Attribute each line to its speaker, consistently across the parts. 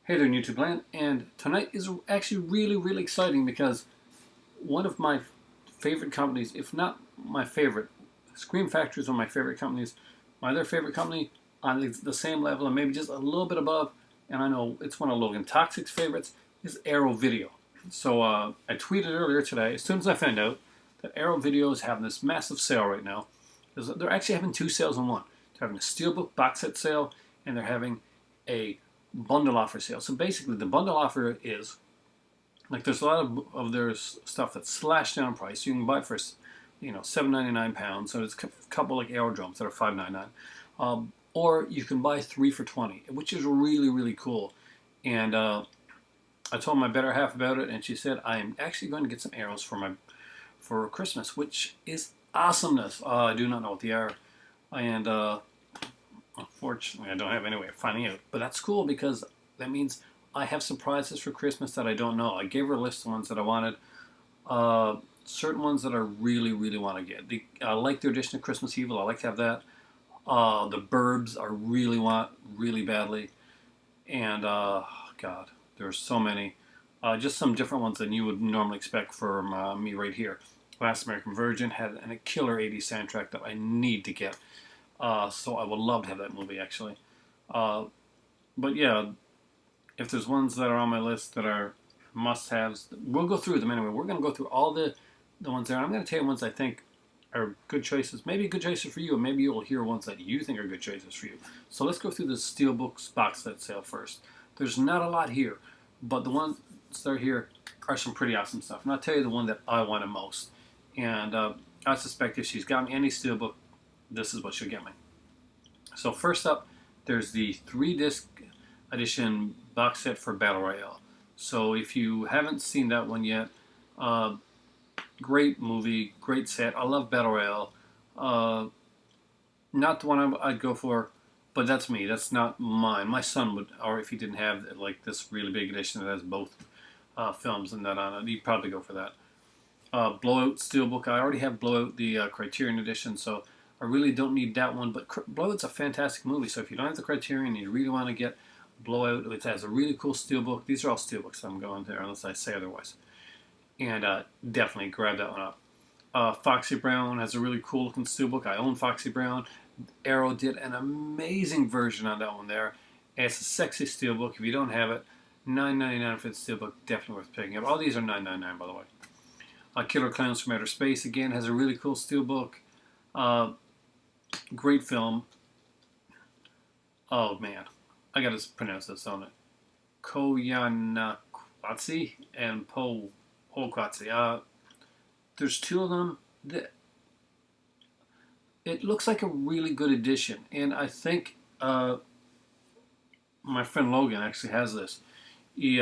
Speaker 1: Hey there, YouTube land, and tonight is actually really exciting because one of my favorite companies, if not my favorite, Scream Factory is one of my favorite companies. My other favorite company on the same level and maybe just a little bit above, and I know it's one of Logan Toxic's favorites, is Arrow Video. So I tweeted earlier today, as soon as I found out that Arrow Video is having this massive sale right now. They're actually having two sales in one. They're having a Steelbook box set sale, and they're having a bundle offer sale. So basically, the bundle offer is like there's a lot of their stuff that's slashed down in price. You can buy it for £7.99. So it's a couple like Aerodromes that are $5.99, or you can buy three for $20, which is really cool. And I told my better half about it, and she said I am actually going to get some arrows for Christmas, which is awesomeness. I do not know what they are, and unfortunately, I don't have any way of finding out. But that's cool because that means I have surprises for Christmas that I don't know. I gave her a list of ones that I wanted. Certain ones that I really want to get. I like the edition of Christmas Evil. I like to have that. The Burbs I really want really badly. And, God, there's so many. Just some different ones than you would normally expect from me right here. Last American Virgin had a killer 80s soundtrack that I need to get. So I would love to have that movie, actually. But yeah, if there's ones that are on my list that are must-haves, we'll go through them anyway. We're going to go through all the ones there. I'm going to tell you ones I think are good choices. Maybe good choices for you, or maybe you'll hear ones that you think are good choices for you. So let's go through the Steelbooks box set sale first. There's not a lot here, but the ones that are here are some pretty awesome stuff. And I'll tell you the one that I wanted most. And I suspect if she's got me any Steelbook, this is what she'll get me. So first up, there's the 3-disc edition box set for Battle Royale. So if you haven't seen that one yet, great movie, great set. I love Battle Royale. Not the one I'd go for, but that's me. That's not mine. My son would, or if he didn't have like this really big edition that has both films and that on it, he'd probably go for that. Blowout Steelbook. I already have Blowout, the Criterion edition, so I really don't need that one. But Blowout's a fantastic movie, so if you don't have the Criterion and you really want to get Blowout, it has a really cool Steelbook. These are all Steelbooks I'm going there, unless I say otherwise. And definitely grab that one up. Foxy Brown has a really cool looking Steelbook. I own Foxy Brown. Arrow did an amazing version on that one there. And it's a sexy Steelbook. If you don't have it, $9.99 for the Steelbook, definitely worth picking up. All these are $9.99, by the way. Killer Clowns from Outer Space, again, has a really cool Steelbook. Great film. Oh, man. I gotta pronounce this on it. Koyaanisqatsi and Polquatsi. There's two of them. It looks like a really good edition, and I think my friend Logan actually has this. He,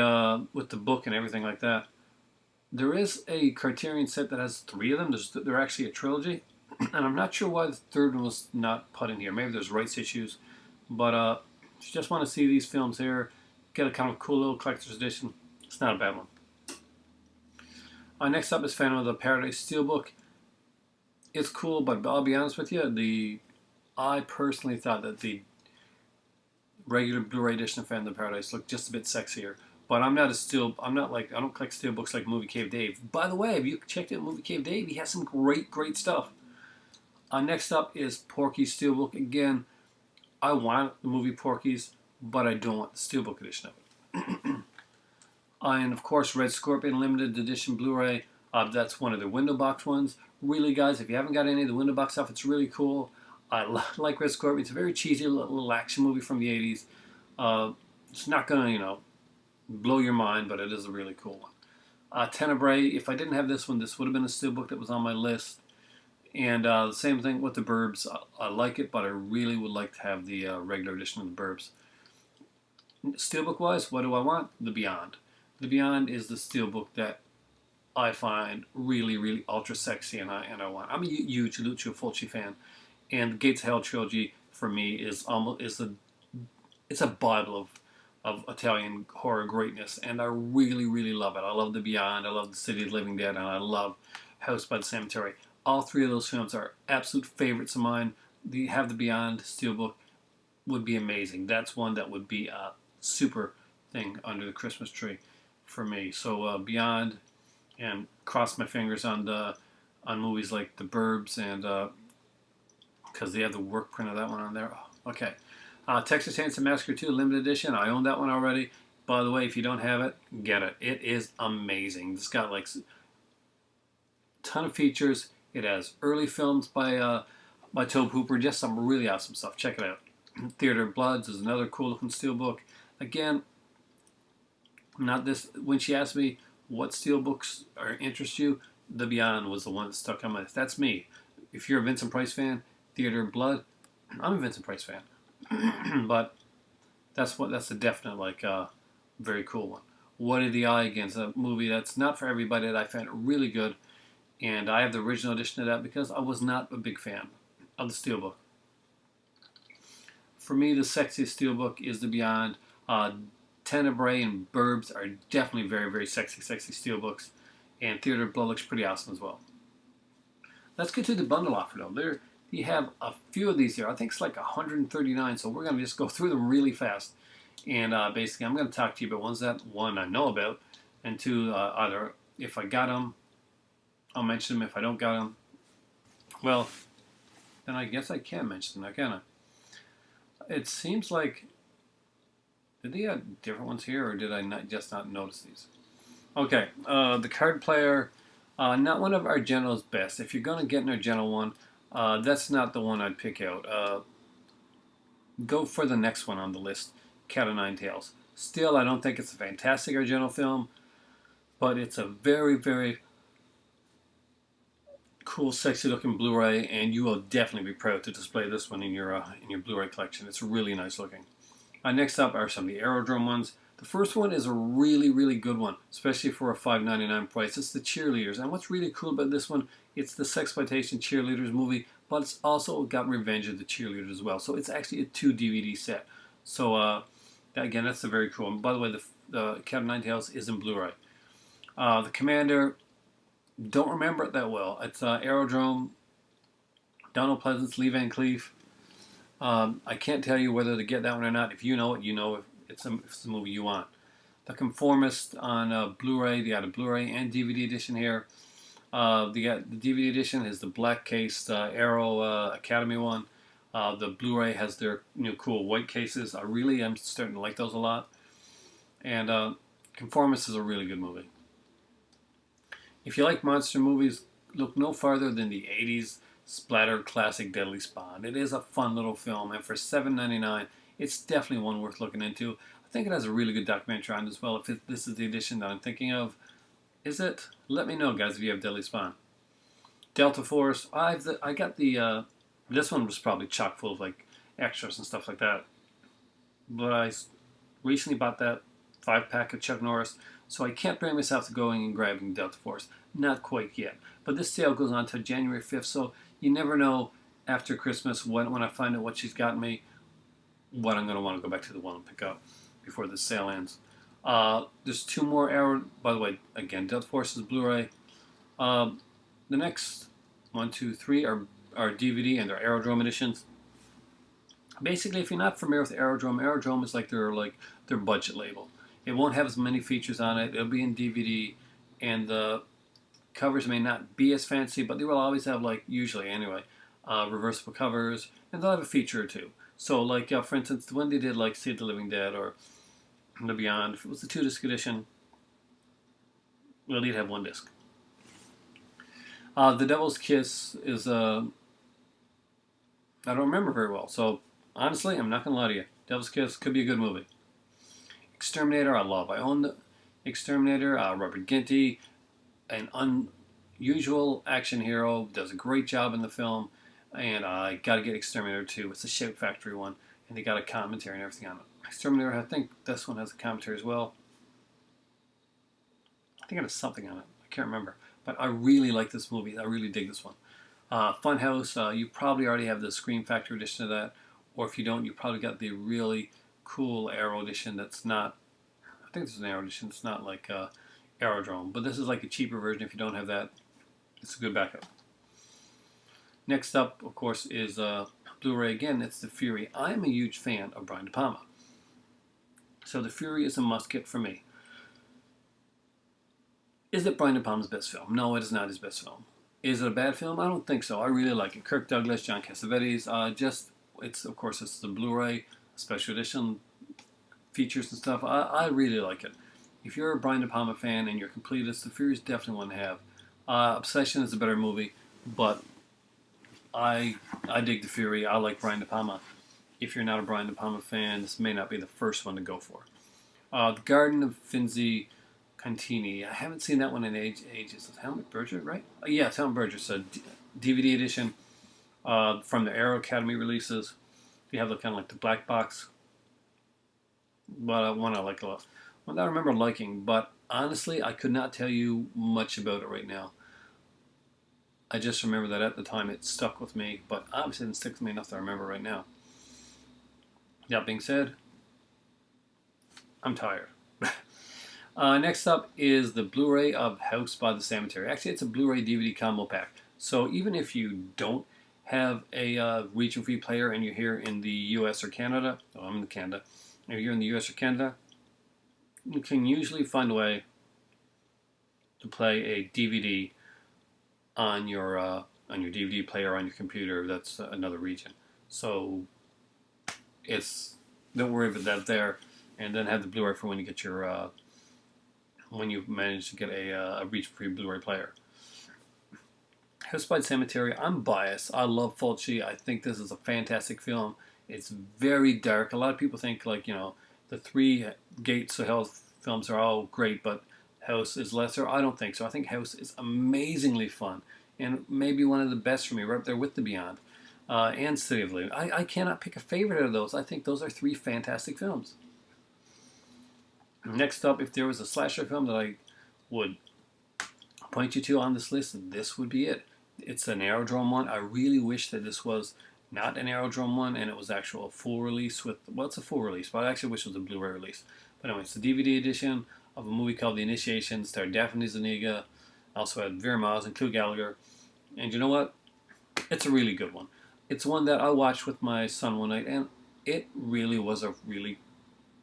Speaker 1: with the book and everything like that. There is a Criterion set that has 3 of them. They're actually a trilogy, and I'm not sure why the third one was not put in here. Maybe there's rights issues, but if you just want to see these films here, get a kind of cool little collector's edition. It's not a bad one. Next up is Phantom of the Paradise Steelbook. It's cool, but I'll be honest with you, I personally thought that the regular Blu-ray edition of Phantom of the Paradise looked just a bit sexier. But I don't collect Steelbooks like Movie Cave Dave. By the way, if you checked out Movie Cave Dave, he has some great stuff. Next up is Porky's Steelbook. Again, I want the movie Porky's, but I don't want the Steelbook edition of it. And of course, Red Scorpion Limited Edition Blu-ray. That's one of the window box ones. Really, guys, if you haven't got any of the window box stuff, it's really cool. I like Red Scorpion. It's a very cheesy little action movie from the 80s. It's not going to, blow your mind, but it is a really cool one. Tenebrae, if I didn't have this one, this would have been a Steelbook that was on my list. And the same thing with the Burbs. I like it, but I really would like to have the regular edition of the Burbs. Steelbook-wise, what do I want? The Beyond. The Beyond is the Steelbook that I find really ultra sexy, and I want. I'm a huge Lucio Fulci fan, and the Gates of Hell trilogy for me is it's a bible of Italian horror greatness, and I really love it. I love The Beyond, I love The City of the Living Dead, and I love House by the Cemetery. All 3 of those films are absolute favorites of mine. Have The Beyond Steelbook would be amazing. That's one that would be a super thing under the Christmas tree for me. So Beyond, and cross my fingers on movies like The Burbs, and because they have the work print of that one on there. Oh, okay. Texas Chainsaw Massacre 2 Limited Edition. I own that one already. By the way, if you don't have it, get it. It is amazing. It's got like a ton of features. It has early films by Tobe Hooper. Just some really awesome stuff. Check it out. Theater of Bloods is another cool looking steelbook. Again, not this. When she asked me what steelbooks interest you, The Beyond was the one that stuck on my list. That's me. If you're a Vincent Price fan, Theater of Blood, I'm a Vincent Price fan. But that's a definite very cool one. What Did the Eye Again? It's a movie that's not for everybody. That I found really good, and I have the original edition of that because I was not a big fan of the steelbook. For me, the sexiest steelbook is The Beyond. Tenebrae and Burbs are definitely very, very sexy steelbooks, and Theater of Blood looks pretty awesome as well. Let's get to the bundle offer though. You have a few of these here. I think it's like 139, so we're going to just go through them really fast. And basically, I'm going to talk to you about ones that, one, I know about, and two, either if I got them, I'll mention them. If I don't got them, well, then I guess I can mention them, can I? It seems like, did they have different ones here, or did I just not notice these? Okay, the card player, not one of Argento's best. If you're going to get an Argento one, that's not the one I'd pick out. Go for the next one on the list, Cat o' Nine Tails. Still, I don't think it's a fantastic Argento film, but it's a very, very cool, sexy-looking Blu-ray, and you will definitely be proud to display this one in your Blu-ray collection. It's really nice looking. Next up are some of the Aerodrome ones. The first one is a really, really good one, especially for a $5.99 price. It's the Cheerleaders, and what's really cool about this one, it's the sexploitation Cheerleaders movie, but it's also got Revenge of the Cheerleaders as well. So it's actually a 2 DVD set. So again, that's a very cool one. By the way, the Cat o' Nine Tails is in Blu-ray. The Commander, don't remember it that well. It's Aerodrome, Donald Pleasance, Lee Van Cleef. I can't tell you whether to get that one or not. If you know it, you know if it's a movie you want. The Conformist on Blu-ray. They got a Blu-ray and DVD edition here. They got the DVD edition is the black case Aero Academy one. The Blu-ray has their cool white cases. I'm starting to like those a lot. And Conformist is a really good movie. If you like monster movies, look no farther than the 80s splatter classic Deadly Spawn. It is a fun little film, and for $7.99, it's definitely one worth looking into. I think it has a really good documentary on it as well. If this is the edition that I'm thinking of, is it? Let me know, guys, if you have Deadly Spawn. Delta Force. I got the. This one was probably chock full of like extras and stuff like that. But I recently bought that 5-pack of Chuck Norris, so I can't bring myself to going and grabbing Delta Force. Not quite yet. But this sale goes on until January 5th, so you never know after Christmas when I find out what she's got me, what I'm going to want to go back to the one and pick up before the sale ends. There's two more Arrow. By the way, again, Delta Force is Blu-ray. The next 1, 2, 3 are DVD and they're Aerodrome editions. Basically, if you're not familiar with Aerodrome, Aerodrome is like their budget label. It won't have as many features on it. It'll be in DVD, and the covers may not be as fancy, but they will always have, usually anyway, reversible covers, and they'll have a feature or two. So, for instance, when they did, Deceit the Living Dead or The Beyond, if it was the 2-disc edition, well, they'd have 1 disc. The Devil's Kiss is, I don't remember very well, so honestly, I'm not going to lie to you. Devil's Kiss could be a good movie. Exterminator, I love. I own the Exterminator. Robert Ginty, an unusual action hero, does a great job in the film, and I got to get Exterminator 2. It's a Shout Factory one, and they got a commentary and everything on it. Exterminator, I think this one has a commentary as well. I think it has something on it. I can't remember. But I really like this movie. I really dig this one. Funhouse, you probably already have the Scream Factory edition of that, or if you don't, you probably got the really cool Arrow edition that's not, I think this is an Arrow edition, it's not like Aerodrome, but this is like a cheaper version. If you don't have that, it's a good backup. Next up, of course, is Blu-ray again. It's the Fury. I'm a huge fan of Brian De Palma. So The Fury is a must-get for me. Is it Brian De Palma's best film? No, it is not his best film. Is it a bad film? I don't think so. I really like it. Kirk Douglas, John Cassavetes. Of course, it's the Blu-ray special edition features and stuff. I really like it. If you're a Brian De Palma fan and you're completist, The Fury is definitely one to have. Obsession is a better movie, but I dig The Fury. I like Brian De Palma. If you're not a Brian De Palma fan, this may not be the first one to go for. The Garden of Finzi Contini. I haven't seen that one in ages. It's Helmut Berger, right? Yeah, it's Helmut Berger. It's a DVD edition from the Arrow Academy releases. You have the kind of like the black box. But one I like a lot. One that I remember liking, but honestly, I could not tell you much about it right now. I just remember that at the time it stuck with me, but obviously it didn't stick with me enough to remember right now. That being said, I'm tired. Next up is the Blu-ray of House by the Cemetery. Actually, it's a Blu-ray DVD combo pack. So even if you don't have a region-free player and you're here in the US or Canada, I'm in Canada, if you're in the US or Canada, you can usually find a way to play a DVD on your DVD player on your computer that's another region. So don't worry about that there, and then have the Blu-ray for when you get your when you manage to get a reach-free Blu-ray player. House by the Cemetery. I'm biased. I love Fulci. I think this is a fantastic film. It's very dark. A lot of people think the three Gates of Hell films are all great, but House is lesser. I don't think so. I think House is amazingly fun and maybe one of the best for me, right up there with The Beyond and City of Living. I cannot pick a favorite out of those. I think those are three fantastic films. Next up, if there was a slasher film that I would point you to on this list, this would be it. It's an Aerodrome one. I really wish that this was not an Aerodrome one and it was actual full release it's a full release, but I actually wish it was a Blu-ray release. But anyway, it's the DVD edition of a movie called The Initiation. It starred Daphne Zuniga, also had Vera Miles and Clu Gallagher. And you know what? It's a really good one. It's one that I watched with my son one night, and it really was a really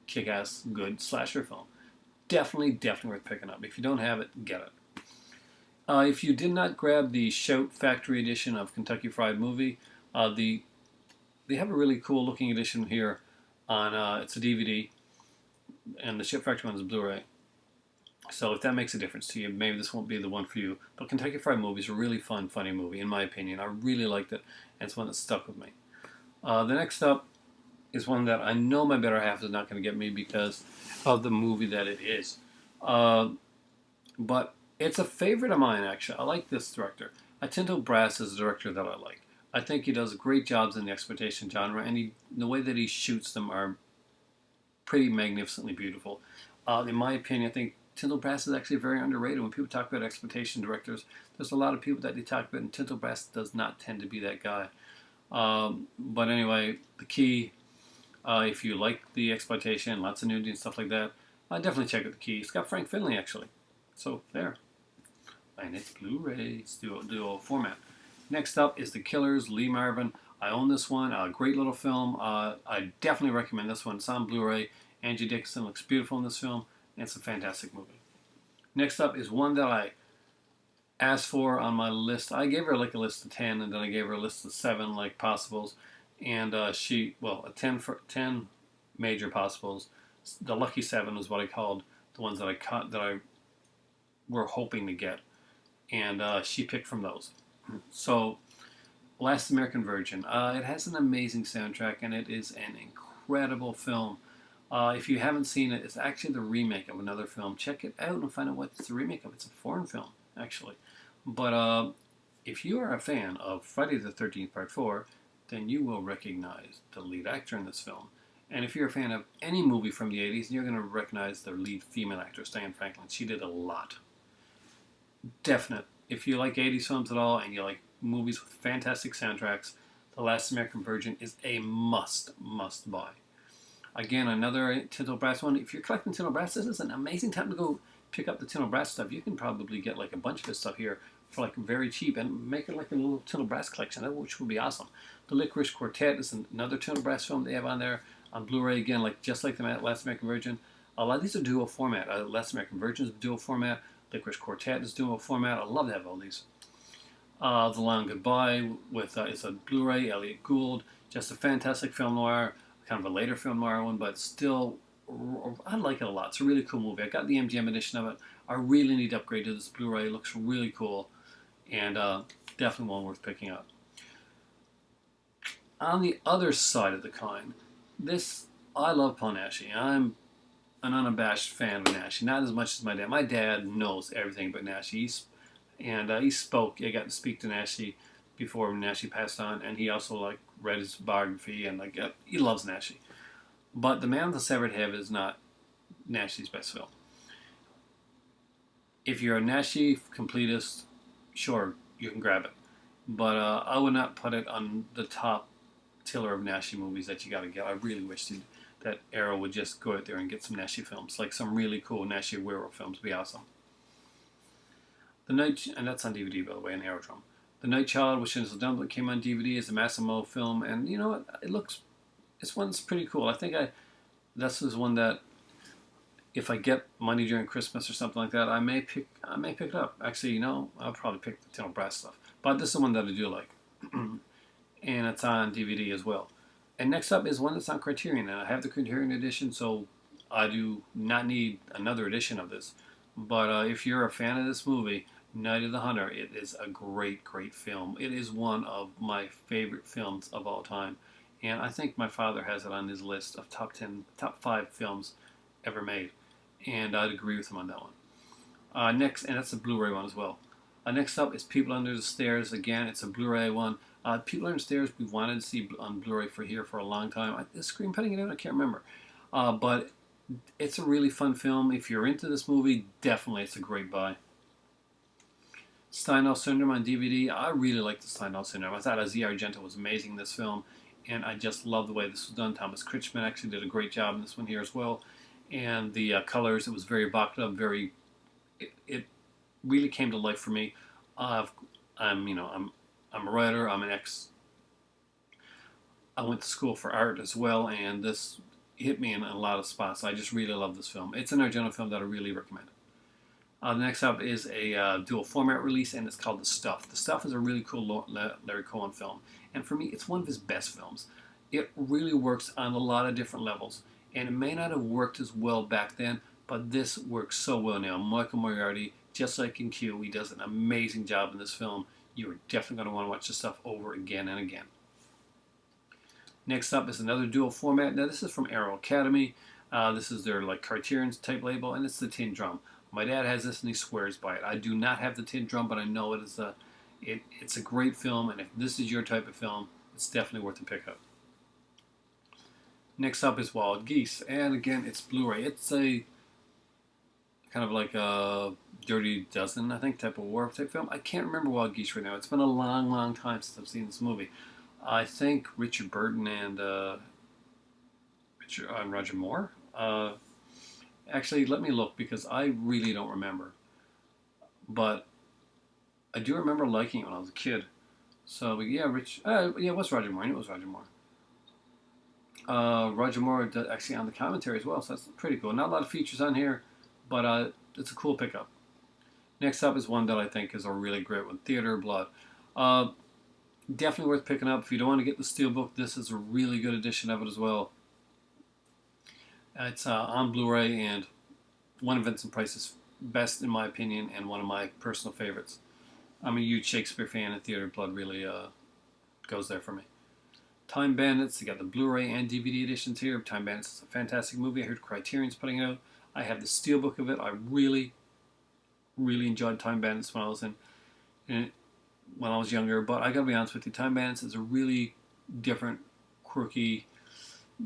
Speaker 1: kick-ass good slasher film. Definitely worth picking up. If you don't have it, get it. If you did not grab the Shout Factory edition of Kentucky Fried Movie, they have a really cool looking edition here on it's a DVD, and the Shout Factory one is a Blu-ray. So if that makes a difference to you, maybe this won't be the one for you. But Kentucky Fried Movie is a really fun, funny movie, in my opinion. I really liked it, and it's one that stuck with me. The next up is one that I know my better half is not going to get me because of the movie that it is. But it's a favorite of mine, actually. I like this director. Tinto Brass is a director that I like. I think he does great jobs in the exploitation genre, and the way that he shoots them are pretty magnificently beautiful. In my opinion, I think Tinto Brass is actually very underrated. When people talk about exploitation directors, there's a lot of people that they talk about, and Tinto Brass does not tend to be that guy. But anyway, The Key, if you like the exploitation, lots of nudity and stuff like that, definitely check out The Key. It's got Frank Finlay, actually. So, there. And it's Blu-ray. It's dual format. Next up is The Killers, Lee Marvin. I own this one. A great little film. I definitely recommend this one. It's on Blu-ray. Angie Dickinson looks beautiful in this film. And it's a fantastic movie. Next up is one that I asked for on my list. I gave her like a list of 10, and then I gave her a list of 7 like possibles. And a 10 major possibles. The lucky 7 was what I called the ones that I were hoping to get. And she picked from those. So, Last American Virgin. It has an amazing soundtrack, and it is an incredible film. If you haven't seen it, it's actually the remake of another film. Check it out and find out what it's the remake of. It's a foreign film, actually. But if you are a fan of Friday the 13th Part 4, then you will recognize the lead actor in this film. And if you're a fan of any movie from the 80s, you're going to recognize the lead female actress, Diane Franklin. She did a lot. Definite. If you like 80s films at all and you like movies with fantastic soundtracks, The Last American Virgin is a must buy. Again, another Tinto Brass one. If you're collecting Tinto Brass, this is an amazing time to go pick up the Tinto Brass stuff. You can probably get like a bunch of his stuff here for like very cheap and make it like a little Tinto Brass collection, which would be awesome. The Licorice Quartet is another Tinto Brass film they have on there. On Blu-ray, again, just like the Last American Virgin, a lot of these are dual format. Last American Virgin is dual format. Licorice Quartet is dual format. I love to have all these. The Long Goodbye with it's a Blu-ray. Elliot Gould, just a fantastic film noir, kind of a later film noir one, but still, I like it a lot. It's a really cool movie. I got the MGM edition of it. I really need to upgrade to this Blu-ray. It looks really cool, and definitely one worth picking up. On the other side of the coin, I love Paul Naschy. I'm an unabashed fan of Naschy, not as much as my dad. My dad knows everything about Naschy. He spoke. I got to speak to Naschy before Naschy passed on, and he also read his biography, and he loves Naschy. But The Man with the Severed Head is not Naschy's best film. If you're a Naschy completist, sure, you can grab it. But I would not put it on the top tiller of Naschy movies that you got to get. I really wish that Arrow would just go out there and get some Naschy films, like some really cool Naschy werewolf films would be awesome. And that's on DVD, by the way, in Aerodrome. The Night Child with Shinsel Dumpling came on DVD as a Massimo film, and you know what? This one's pretty cool. I think this is one that if I get money during Christmas or something like that, I may pick it up. Actually, I'll probably pick the Tin Brass stuff. But this is one that I do like. And it's on DVD as well. And next up is one that's on Criterion, and I have the Criterion edition, so I do not need another edition of this. But if you're a fan of this movie, Night of the Hunter, it is a great, great film. It is one of my favorite films of all time. And I think my father has it on his list of top 5 films ever made. And I'd agree with him on that one. Next, and that's a Blu-ray one as well. Next up is People Under the Stairs. Again, it's a Blu-ray one. People Under the Stairs, we wanted to see on Blu-ray for a long time. Is Screen putting it out? I can't remember. But it's a really fun film. If you're into this movie, definitely it's a great buy. Steinhell Syndrome on DVD. I really like the Steinhell Syndrome. I thought Asia Argento was amazing in this film, and I just love the way this was done. Thomas Kretschmann actually did a great job in this one here as well. And the colors, it was very evocative, it really came to life for me. I'm a writer. I went to school for art as well, and this hit me in a lot of spots. I just really love this film. It's an Argento film that I really recommend. The next up is a dual format release, and it's called The Stuff. The Stuff is a really cool Larry Cohen film, and for me, it's one of his best films. It really works on a lot of different levels, and it may not have worked as well back then, but this works so well now. Michael Moriarty, just like in Q, he does an amazing job in this film. You are definitely going to want to watch this stuff over again and again. Next up is another dual format. Now, this is from Arrow Academy. This is their Criterion type label, and it's the Tin Drum. My dad has this, and he swears by it. I do not have the Tin Drum, but I know it's a great film, and if this is your type of film, it's definitely worth a pickup. Next up is Wild Geese, and again, it's Blu-ray. It's a kind of like a Dirty Dozen, I think, type of war type film. I can't remember Wild Geese right now. It's been a long, long time since I've seen this movie. I think Richard Burton and Roger Moore. Actually, let me look because I really don't remember. But I do remember liking it when I was a kid. So yeah, it was Roger Moore. I knew it was Roger Moore. Roger Moore actually on the commentary as well, so that's pretty cool. Not a lot of features on here, but it's a cool pickup. Next up is one that I think is a really great one, Theater of Blood. Definitely worth picking up. If you don't want to get the Steelbook, this is a really good edition of it as well. It's on Blu-ray, and one of Vincent Price's best, in my opinion, and one of my personal favorites. I'm a huge Shakespeare fan, and Theater of Blood really goes there for me. Time Bandits, they got the Blu-ray and DVD editions here. Time Bandits is a fantastic movie. I heard Criterion's putting it out. I have the Steelbook of it. I really, really enjoyed Time Bandits when I was younger. But I gotta be honest with you, Time Bandits is a really different, quirky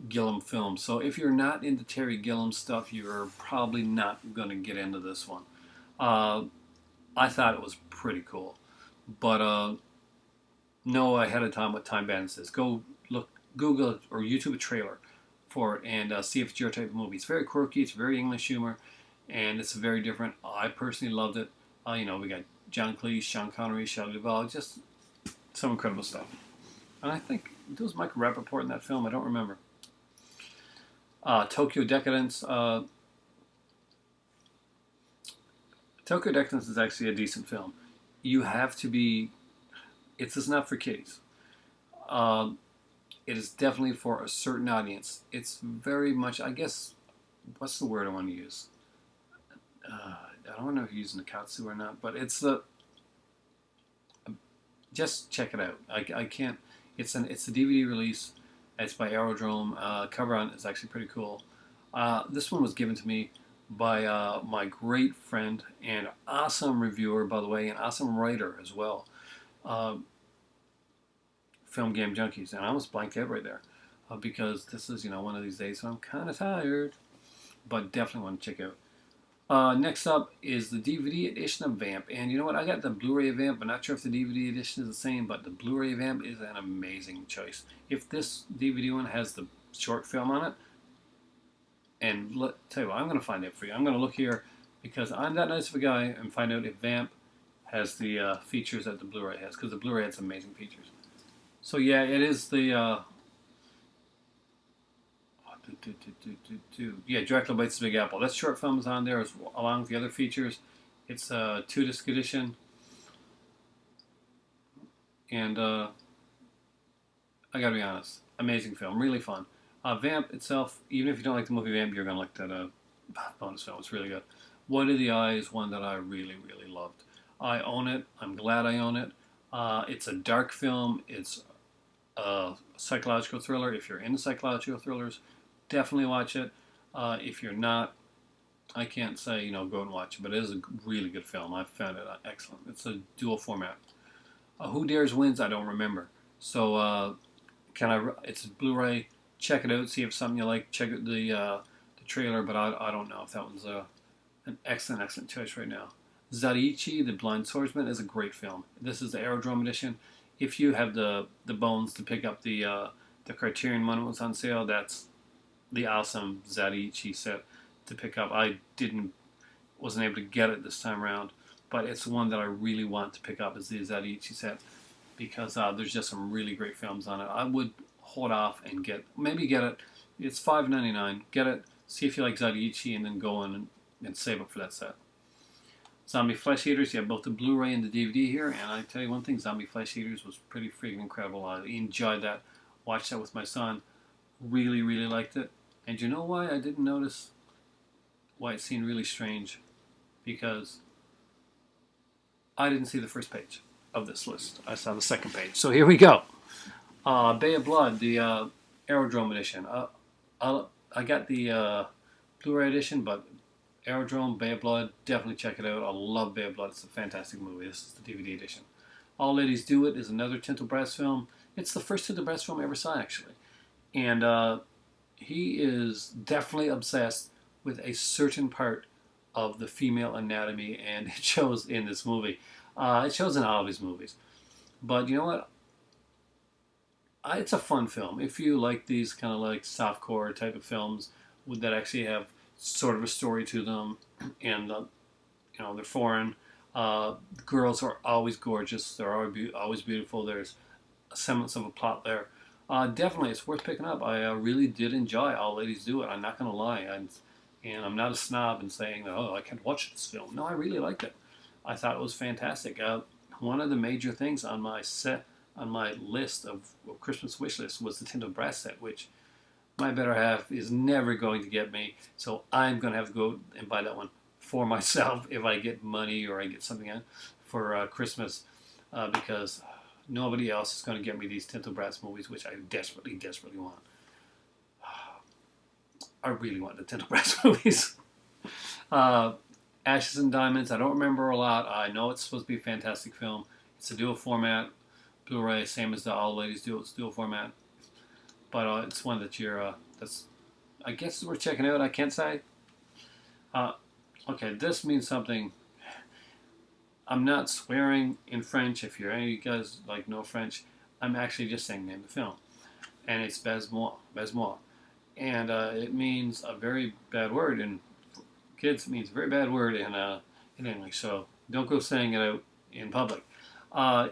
Speaker 1: Gilliam film. So if you're not into Terry Gilliam stuff, you're probably not gonna get into this one. I thought it was pretty cool, but know ahead of time what Time Bandits is. Go look, Google it, or YouTube a trailer for it, and see if it's your type of movie. It's very quirky, it's very English humor, and it's very different. I personally loved it. We got John Cleese, Sean Connery, Shelley Duvall, just some incredible stuff. And I think there was Michael Rappaport in that film. I don't remember. Tokyo Decadence. Tokyo Decadence is actually a decent film. You have to be. It's just not for kids. Um, it is definitely for a certain audience. It's very much, I guess, what's the word I want to use? I don't know if you're using Nakatsu or not, but it's the. Just check it out. I can't. It's a DVD release. It's by Aerodrome. Cover on is actually pretty cool. This one was given to me by my great friend and awesome reviewer, by the way, and awesome writer as well. Uh, Film Game Junkies, and I almost blanked out right there because this is one of these days, so I'm kind of tired, but definitely want to check out. Next up is the DVD edition of Vamp, and you know what? I got the Blu-ray of Vamp. I'm not sure if the DVD edition is the same, but the Blu-ray of Vamp is an amazing choice. If this DVD one has the short film on it, and tell you what, I'm going to find out for you. I'm going to look here because I'm that nice of a guy and find out if Vamp has the features that the Blu-ray has, because the Blu-ray has amazing features. So yeah, it is the yeah, Dracula Bites the Big Apple. That short film is on there along with the other features. It's a 2-disc edition, and I gotta be honest, amazing film, really fun. Vamp itself, even if you don't like the movie Vamp, you're gonna like that bonus film. It's really good. What Are the Eyes? One that I really, really loved. I own it. I'm glad I own it. It's a dark film. It's a psychological thriller. If you're into psychological thrillers, definitely watch it. If you're not, I can't say go and watch it, but it is a really good film. I found it excellent. It's a dual format. Who Dares Wins? I don't remember. So it's a Blu-ray. Check it out. See if it's something you like. Check out the trailer, but I don't know if that one's an excellent choice right now. Zariichi, The Blind Swordsman, is a great film. This is the Aerodrome edition. If you have the bones to pick up the Criterion one that was on sale, that's the awesome Zariichi set to pick up. I wasn't able to get it this time around, but it's one that I really want to pick up is the Zariichi set because there's just some really great films on it. I would hold off and get it. It's $5.99. Get it. See if you like Zariichi, and then go in and save up for that set. Zombie Flesh Eaters, you have both the Blu-ray and the DVD here, and I tell you one thing, Zombie Flesh Eaters was pretty freaking incredible. I enjoyed that. Watched that with my son. Really, really liked it. And you know why I didn't notice why it seemed really strange? Because I didn't see the first page of this list. I saw the second page. So here we go. Bay of Blood, the Aerodrome edition. I got the Blu-ray edition, but Aerodrome, Bay of Blood, definitely check it out. I love Bay of Blood. It's a fantastic movie. This is the DVD edition. All Ladies Do It is another Tinto Brass film. It's the first Tinto Brass film I ever saw, actually. And he is definitely obsessed with a certain part of the female anatomy, and it shows in this movie. It shows in all of his movies. But you know what? It's a fun film. If you like these kind of like softcore type of films that actually have sort of a story to them, and they're foreign. Girls are always gorgeous. They're always beautiful. There's a semblance of a plot there. Definitely, it's worth picking up. I really did enjoy All Ladies Do It. I'm not going to lie. And I'm not a snob in saying, oh, I can't watch this film. No, I really liked it. I thought it was fantastic. One of the major things on my list of Christmas wish list was the Tinto Brass set, which my better half is never going to get me. So I'm going to have to go and buy that one for myself if I get money or I get something in for Christmas because nobody else is going to get me these Tinto Brass movies, which I desperately, desperately want. I really want the Tinto Brass movies. Ashes and Diamonds, I don't remember a lot. I know it's supposed to be a fantastic film. It's a dual format Blu-ray, same as the All Ladies Do It's dual format. But it's one that I guess we're checking out. I can't say. Okay, this means something. I'm not swearing in French. If any of you guys know French, I'm actually just saying name the film, and it's Baise-moi, and it means a very bad word, and kids it means a very bad word in English. So don't go saying it out in public. I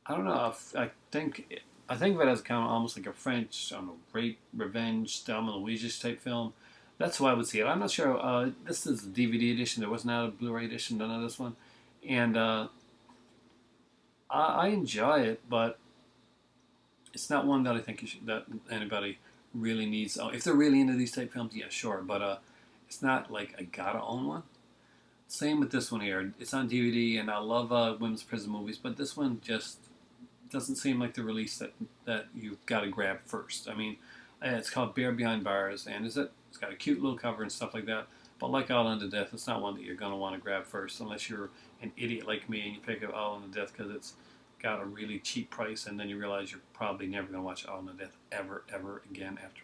Speaker 1: don't know. I think I think of it as kind of almost like a French, I don't know, rape, revenge, Thelma and Louise type film. That's why I would see it. I'm not sure. This is the DVD edition. There was not a Blu-ray edition done on this one, and I enjoy it, but it's not one that I think that anybody really needs. Oh, if they're really into these type films, yeah, sure. But it's not like I gotta own one. Same with this one here. It's on DVD, and I love women's prison movies, but this one just doesn't seem like the release that you've got to grab first. I mean, it's called Bear Behind Bars, and it's got a cute little cover and stuff like that. But like All Unto Death, it's not one that you're going to want to grab first unless you're an idiot like me and you pick up All Unto Death because it's got a really cheap price, and then you realize you're probably never going to watch All Unto Death ever again after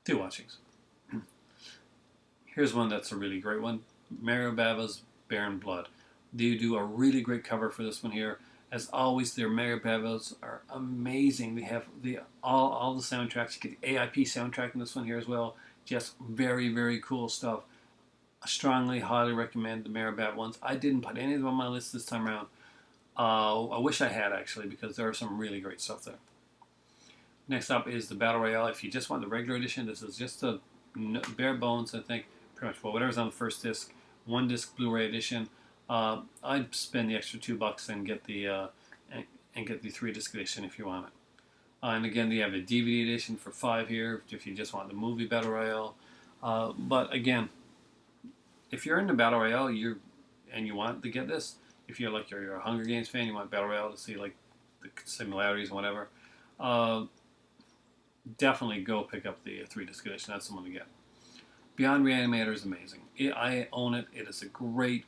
Speaker 1: two watchings. Here's one that's a really great one. Mario Bava's Barren Blood. They do a really great cover for this one here. As always, their Mario Bavas are amazing. They have all the soundtracks. You get the AIP soundtrack in this one here as well. Just very cool stuff. I strongly, highly recommend the Mario Bava ones. I didn't put any of them on my list this time around. I wish I had actually because there are some really great stuff there. Next up is the Battle Royale. If you just want the regular edition, this is just a bare bones, I think. Pretty much, well, whatever's on the first disc, one disc Blu-ray edition. I'd spend the extra $2 and get the 3-disc edition if you want it. And again, they have a DVD edition for $5 here if you just want the movie Battle Royale. But again, if you're into Battle Royale, and you want to get this, if you're like you're a Hunger Games fan, you want Battle Royale to see like the similarities and whatever, definitely go pick up the 3-disc edition. That's the one to get. Beyond Reanimator is amazing. I own it. It is a great.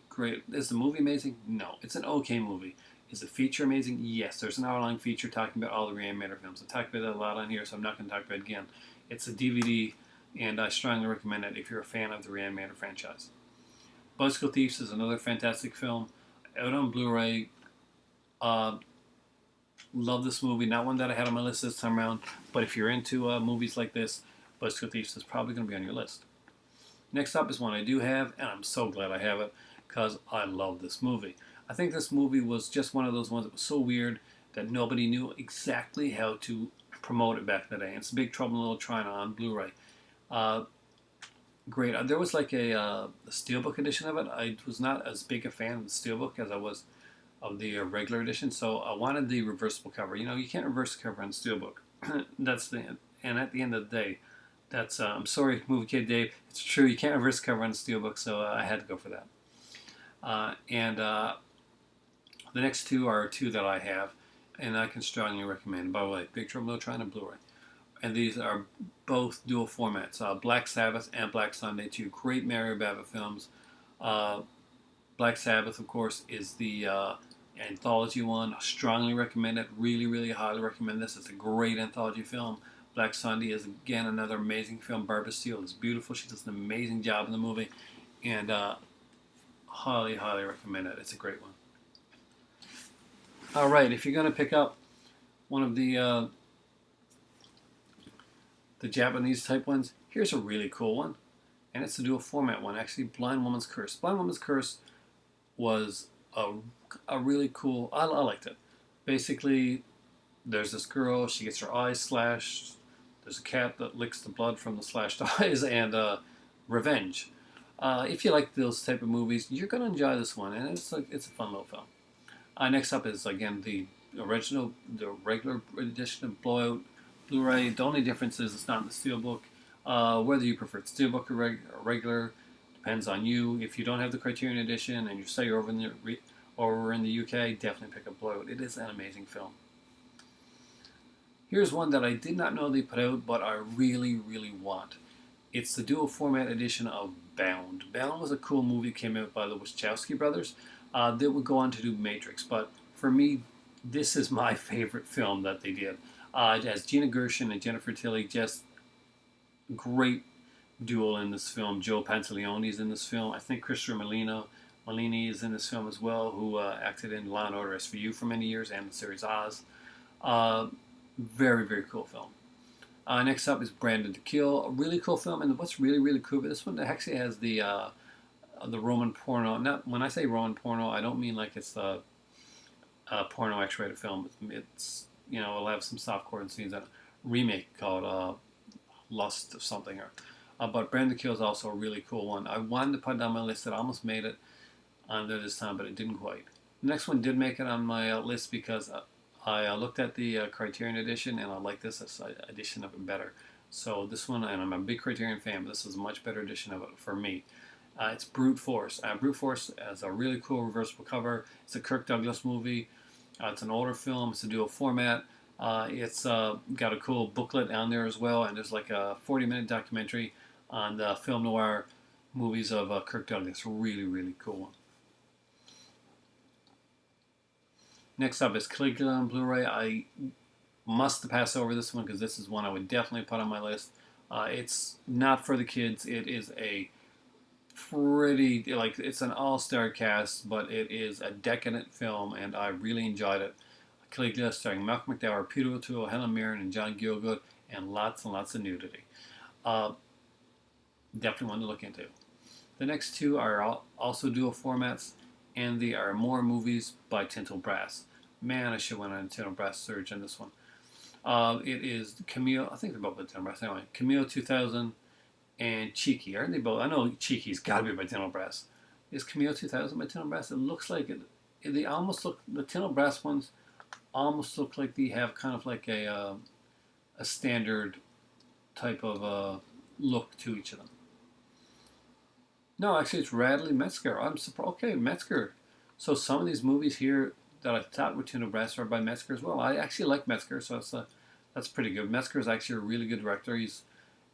Speaker 1: Is the movie amazing? No. It's an okay movie. Is the feature amazing? Yes. There's an hour-long feature talking about all the Reanimator films. I talked about that a lot on here, so I'm not going to talk about it again. It's a DVD, and I strongly recommend it if you're a fan of the Reanimator franchise. Bicycle Thieves is another fantastic film. Out on Blu-ray. Love this movie. Not one that I had on my list this time around, but if you're into movies like this, Bicycle Thieves is probably going to be on your list. Next up is one I do have, and I'm so glad I have it because I love this movie. I think this movie was just one of those ones that was so weird that nobody knew exactly how to promote it back in the day. And it's Big Trouble in Little China on Blu-ray. Great. There was like a steelbook edition of it. I was not as big a fan of the steelbook as I was of the regular edition, so I wanted the reversible cover. You know, you can't reverse the cover on steelbook. And at the end of the day, that's I'm sorry, Movie Kid Dave. It's true, you can't reverse cover on the steelbook, so I had to go for that. The next two are two that I have, and I can strongly recommend. By the way, Big Trouble in Little China Blu-ray, and these are both dual formats. Black Sabbath and Black Sunday, two great Mario Bava films. Black Sabbath, of course, is the anthology one. I strongly recommend it. Really highly recommend this. It's a great anthology film. Black Sunday is, again, another amazing film. Barbara Steele is beautiful. She does an amazing job in the movie. And highly recommend it. It's a great one. All right, if you're going to pick up one of the Japanese type ones, here's a really cool one. And it's a dual format one, actually. Blind Woman's Curse. Blind Woman's Curse was a really cool... I liked it. Basically, there's this girl. She gets her eyes slashed. There's a cat that licks the blood from the slashed eyes, and revenge. If you like those type of movies, you're going to enjoy this one, and it's a fun little film. Next up is, again, the regular edition of Blowout Blu-ray. The only difference is it's not in the steelbook. Whether you prefer steelbook or regular depends on you. If you don't have the Criterion edition and you say you're over in the UK, definitely pick up Blowout. It is an amazing film. Here's one that I did not know they put out, but I really want. It's the dual format edition of Bound. Bound was a cool movie, came out by the Wachowski brothers. They would go on to do Matrix, but for me, this is my favorite film that they did. It has Gina Gershon and Jennifer Tilly, just great duel in this film. Joe Pantoliano is in this film. I think Christopher Malini is in this film as well, who acted in Law & Order SVU for many years and the series Oz. Very cool film. Next up is Branded to Kill, a really cool film, and what's really cool about this one, it actually has the Roman porno. Not when I say Roman porno, I don't mean like it's a porno X-rated film. It's it'll have some softcore scenes in a remake called Lust of something. But Brand the Kill is also a really cool one. I wanted to put it on my list. It almost made it on there this time, but it didn't quite. The next one did make it on my list because I looked at the Criterion edition, and I like this edition of it better. So this one, and I'm a big Criterion fan, but this is a much better edition of it for me. It's Brute Force. Brute Force has a really cool reversible cover. It's a Kirk Douglas movie. It's an older film. It's a dual format. It's got a cool booklet on there as well, and there's like a 40-minute documentary on the film noir movies of Kirk Douglas. Really, really cool one. Next up is Caligula on Blu-ray. I must pass over this one because this is one I would definitely put on my list. It's not for the kids. It is a pretty, it's an all-star cast, but it is a decadent film, and I really enjoyed it. Caligula, starring Malcolm McDowell, Peter O'Toole, Helen Mirren, and John Gielgud, and lots of nudity. Definitely one to look into. The next two are also dual formats, and they are more movies by Tintel Brass. Man, I should have went on a Tintel Brass surge on this one. It is Camille, I think they're both by Tintel Brass anyway. Camille 2000 and Cheeky. Aren't they both? I know Cheeky's got to be by Tintel Brass. Is Camille 2000 by Tintel Brass? It looks like it. They almost look, the Tintel Brass ones almost look like they have kind of like a standard type of look to each of them. No, actually, it's Radley Metzger. I'm surprised. Okay, Metzger. So some of these movies here that I thought were Tintel Brass are by Metzger as well. I actually like Metzger, so that's pretty good. Metzger is actually a really good director.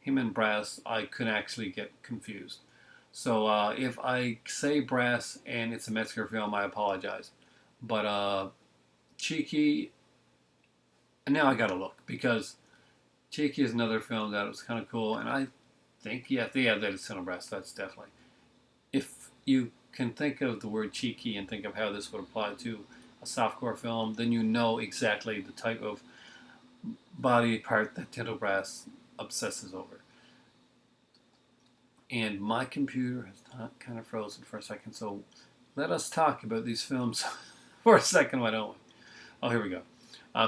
Speaker 1: Him and Brass, I could actually get confused. So if I say Brass and it's a Metzger film, I apologize. But Cheeky, and now I gotta look because Cheeky is another film that was kind of cool, and I think that is Tintel Brass. That's definitely. If you can think of the word cheeky and think of how this would apply to a softcore film, then you know exactly the type of body part that Tintel Brass obsesses over. And my computer has kind of frozen for a second, so let us talk about these films for a second, why don't we? Oh, here we go.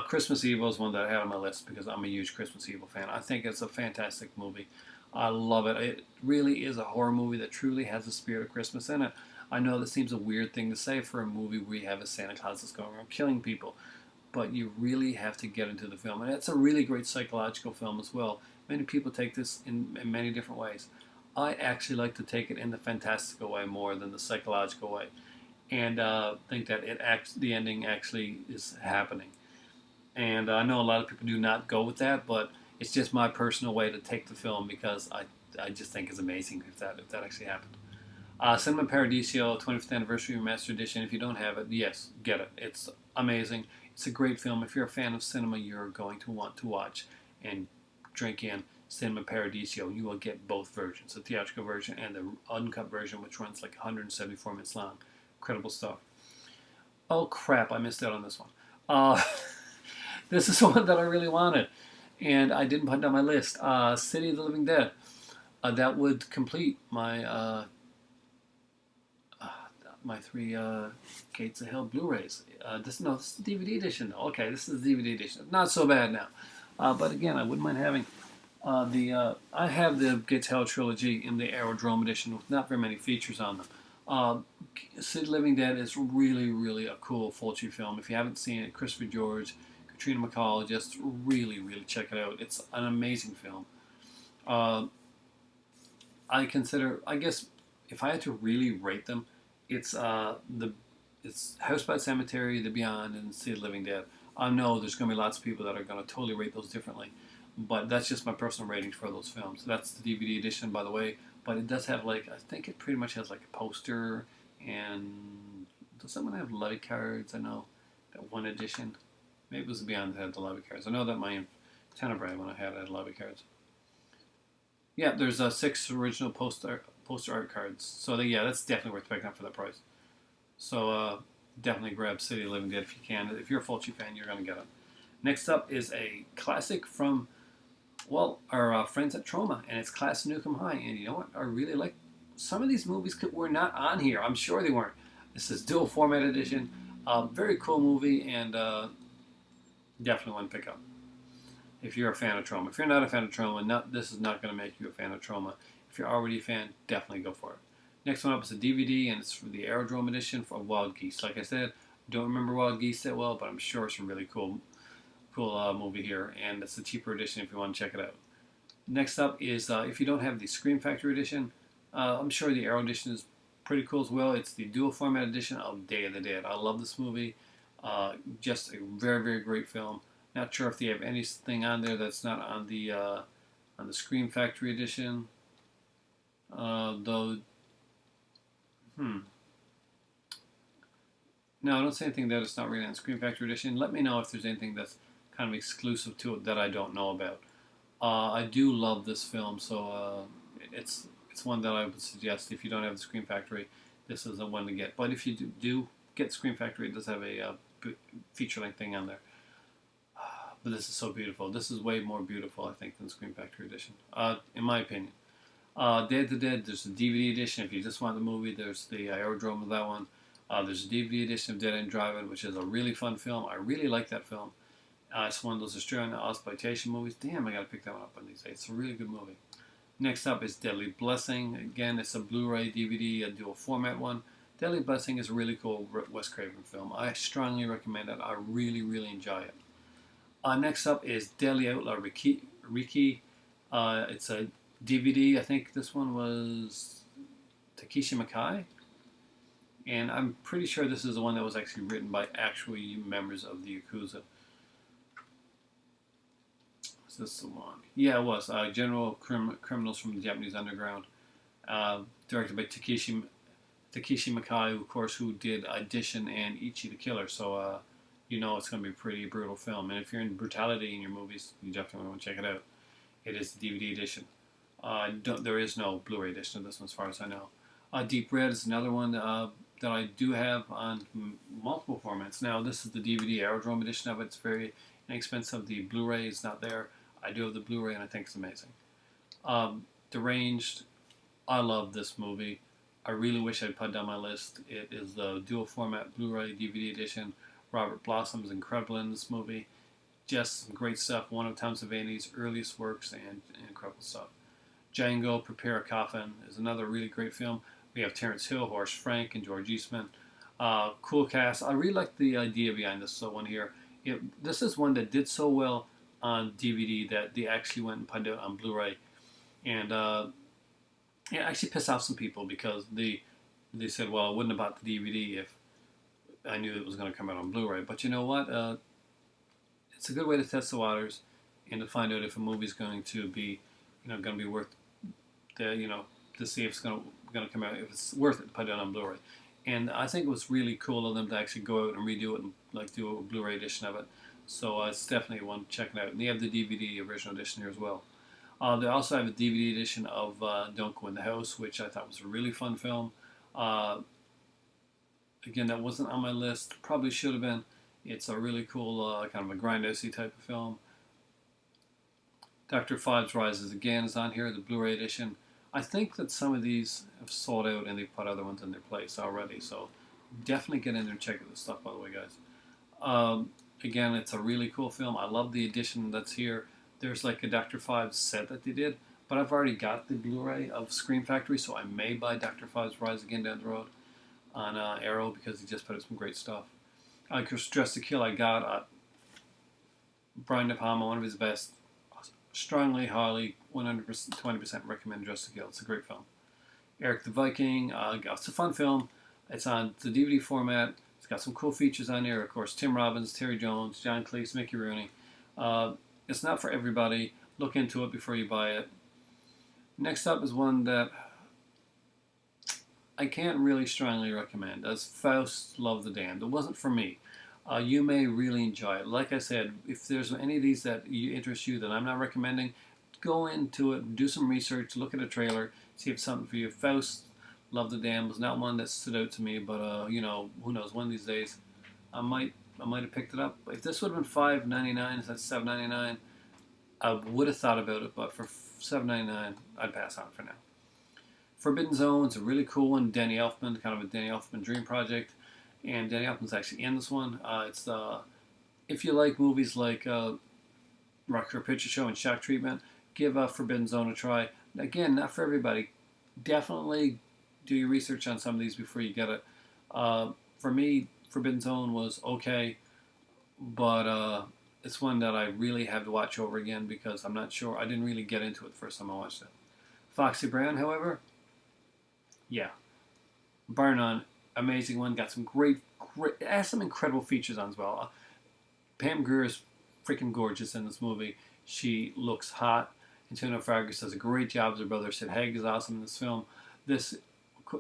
Speaker 1: Christmas Evil is one that I had on my list because I'm a huge Christmas Evil fan. I think it's a fantastic movie. I love it. It really is a horror movie that truly has the spirit of Christmas in it. I know that seems a weird thing to say for a movie where you have a Santa Claus that's going around killing people, but you really have to get into the film. And it's a really great psychological film as well. Many people take this in many different ways. I actually like to take it in the fantastical way more than the psychological way, and think that the ending actually is happening. And I know a lot of people do not go with that, but it's just my personal way to take the film because I just think it's amazing if that actually happened. Cinema Paradiso 25th Anniversary Remastered Edition. If you don't have it, yes, get it. It's amazing. It's a great film. If you're a fan of cinema, you're going to want to watch and drink in Cinema Paradiso. You will get both versions, the theatrical version and the uncut version, which runs like 174 minutes long. Incredible stuff. Oh crap, I missed out on this one. This is one that I really wanted, and I didn't put it on my list. City of the Living Dead. That would complete my my 3 Gates of Hell Blu-rays. This is the DVD edition though. Okay, this is the DVD edition. Not so bad now. But again, I wouldn't mind having I have the Gates of Hell trilogy in the Aerodrome edition with not very many features on them. City of the Living Dead is really, really a cool Fulci film. If you haven't seen it, Christopher George, Katrina McCall, just really, really check it out. It's an amazing film. I guess, if I had to really rate them, it's House by the Cemetery, The Beyond, and City of the Living Dead. I know there's going to be lots of people that are going to totally rate those differently, but that's just my personal ratings for those films. That's the DVD edition, by the way, but it does have I think it pretty much has a poster, and does someone have lobby cards? I know that one edition. Maybe it was The Beyond that had the lobby cards. I know that my Tenebrae, when I had lobby cards. Yeah, there's 6 original poster art cards. So that's definitely worth picking up for that price. So definitely grab City of the Living Dead if you can. If you're a Fulci fan, you're going to get it. Next up is a classic from, our friends at Troma, and it's Class of Nukem High. And you know what? I really like some of these movies were not on here. I'm sure they weren't. This is dual format edition. Very cool movie, and Definitely one pick up if you're a fan of Trauma. If you're not a fan of Trauma, this is not going to make you a fan of Trauma. If you're already a fan, definitely go for it. Next one up is a DVD, and it's for the Aerodrome edition for Wild Geese. Like I said, don't remember Wild Geese that well, but I'm sure it's a really cool movie here, and it's a cheaper edition if you want to check it out. Next up is if you don't have the Scream Factory edition, I'm sure the Arrow edition is pretty cool as well. It's the dual format edition of Day of the Dead. I love this movie. Just a very, very great film. Not sure if they have anything on there that's not on the Scream Factory edition. Though, no, I don't see anything that it's not really on Scream Factory edition. Let me know if there's anything that's kind of exclusive to it that I don't know about. I do love this film, so it's one that I would suggest if you don't have the Scream Factory, this is the one to get. But if you do get Scream Factory, it does have a feature-length thing on there. But this is so beautiful. This is way more beautiful, I think, than Scream Factory edition, in my opinion. Dead to Dead, there's the DVD edition. If you just want the movie, there's the Aerodrome of that one. There's a DVD edition of Dead End Driving, which is a really fun film. I really like that film. It's one of those Australian exploitation movies. Damn, I gotta pick that one up on these days. It's a really good movie. Next up is Deadly Blessing. Again, it's a Blu-ray, DVD, a dual format one. Deadly Blessing is a really cool Wes Craven film. I strongly recommend it. I really, really enjoy it. Next up is Deadly Outlaw Riki. It's a DVD. I think this one was Takeshi Miike. And I'm pretty sure this is the one that was actually written by actual members of the Yakuza. Is this the one? Yeah, it was. General Criminals from the Japanese Underground. Directed by Takeshi Miike, of course, who did Audition and Ichi the Killer. So, you know it's going to be a pretty brutal film. And if you're in brutality in your movies, you definitely want to check it out. It is the DVD edition. There is no Blu-ray edition of this one, as far as I know. Deep Red is another one that I do have on multiple formats. Now, this is the DVD Aerodrome edition of it. It's very inexpensive. The Blu-ray is not there. I do have the Blu-ray, and I think it's amazing. Deranged, I love this movie. I really wish I'd put it on my list. It is the dual format Blu-ray DVD edition. Robert Blossom is incredible in this movie. Just some great stuff. One of Tom Savini's earliest works, and incredible stuff. Django, Prepare a Coffin is another really great film. We have Terrence Hill, Horace Frank, and George Eastman. Cool cast. I really like the idea behind this one here. This is one that did so well on DVD that they actually went and put it on Blu-ray. And it actually pissed off some people because they said, well, I wouldn't have bought the DVD if I knew it was going to come out on Blu-ray. But you know what? It's a good way to test the waters and to find out if a movie's going to be, going to be worth to see if it's going to come out, if it's worth it to put it on Blu-ray. And I think it was really cool of them to actually go out and redo it and do a Blu-ray edition of it. So it's definitely one to check it out. And they have the DVD original edition here as well. They also have a DVD edition of Don't Go in the House, which I thought was a really fun film. Again, that wasn't on my list. Probably should have been. It's a really cool kind of a grindhousey type of film. Dr. Fives Rises Again is on here, the Blu-ray edition. I think that some of these have sold out and they've put other ones in their place already. So definitely get in there and check out this stuff, by the way, guys. Again, it's a really cool film. I love the edition that's here. There's like a Dr. Fives set that they did, but I've already got the Blu-ray of Scream Factory, so I may buy Dr. Fives Rise Again down the road on Arrow because he just put out some great stuff. Dress to Kill, I got Brian De Palma, one of his best. Strongly, highly, 100%, 20% recommend Dress to Kill. It's a great film. Eric the Viking, it's a fun film. It's on the DVD format. It's got some cool features on there. Of course, Tim Robbins, Terry Jones, John Cleese, Mickey Rooney. It's not for everybody. Look into it before you buy it. Next up is one that I can't really strongly recommend. That's Faust, Love the Damned. It wasn't for me. You may really enjoy it. Like I said, if there's any of these that interest you that I'm not recommending, go into it, do some research, look at a trailer, see if it's something for you. Faust, Love the Damned was not one that stood out to me, but who knows? One of these days, I might have picked it up. If this would have been $5.99 instead of $7.99, I would have thought about it. But for $7.99, I'd pass on it for now. Forbidden Zone is a really cool one. Danny Elfman, kind of a Danny Elfman dream project, and Danny Elfman's actually in this one. It's if you like movies like Rock Horror Picture Show and Shock Treatment, give Forbidden Zone a try. Again, not for everybody. Definitely do your research on some of these before you get it. For me, Forbidden Zone was okay, but it's one that I really have to watch over again because I'm not sure. I didn't really get into it the first time I watched it. Foxy Brown, however, yeah, bar none, amazing one. Got some great, it has some incredible features on as well. Pam Grier is freaking gorgeous in this movie. She looks hot. Antonio Fargas does a great job as her brother. Sid Haig is awesome in this film. This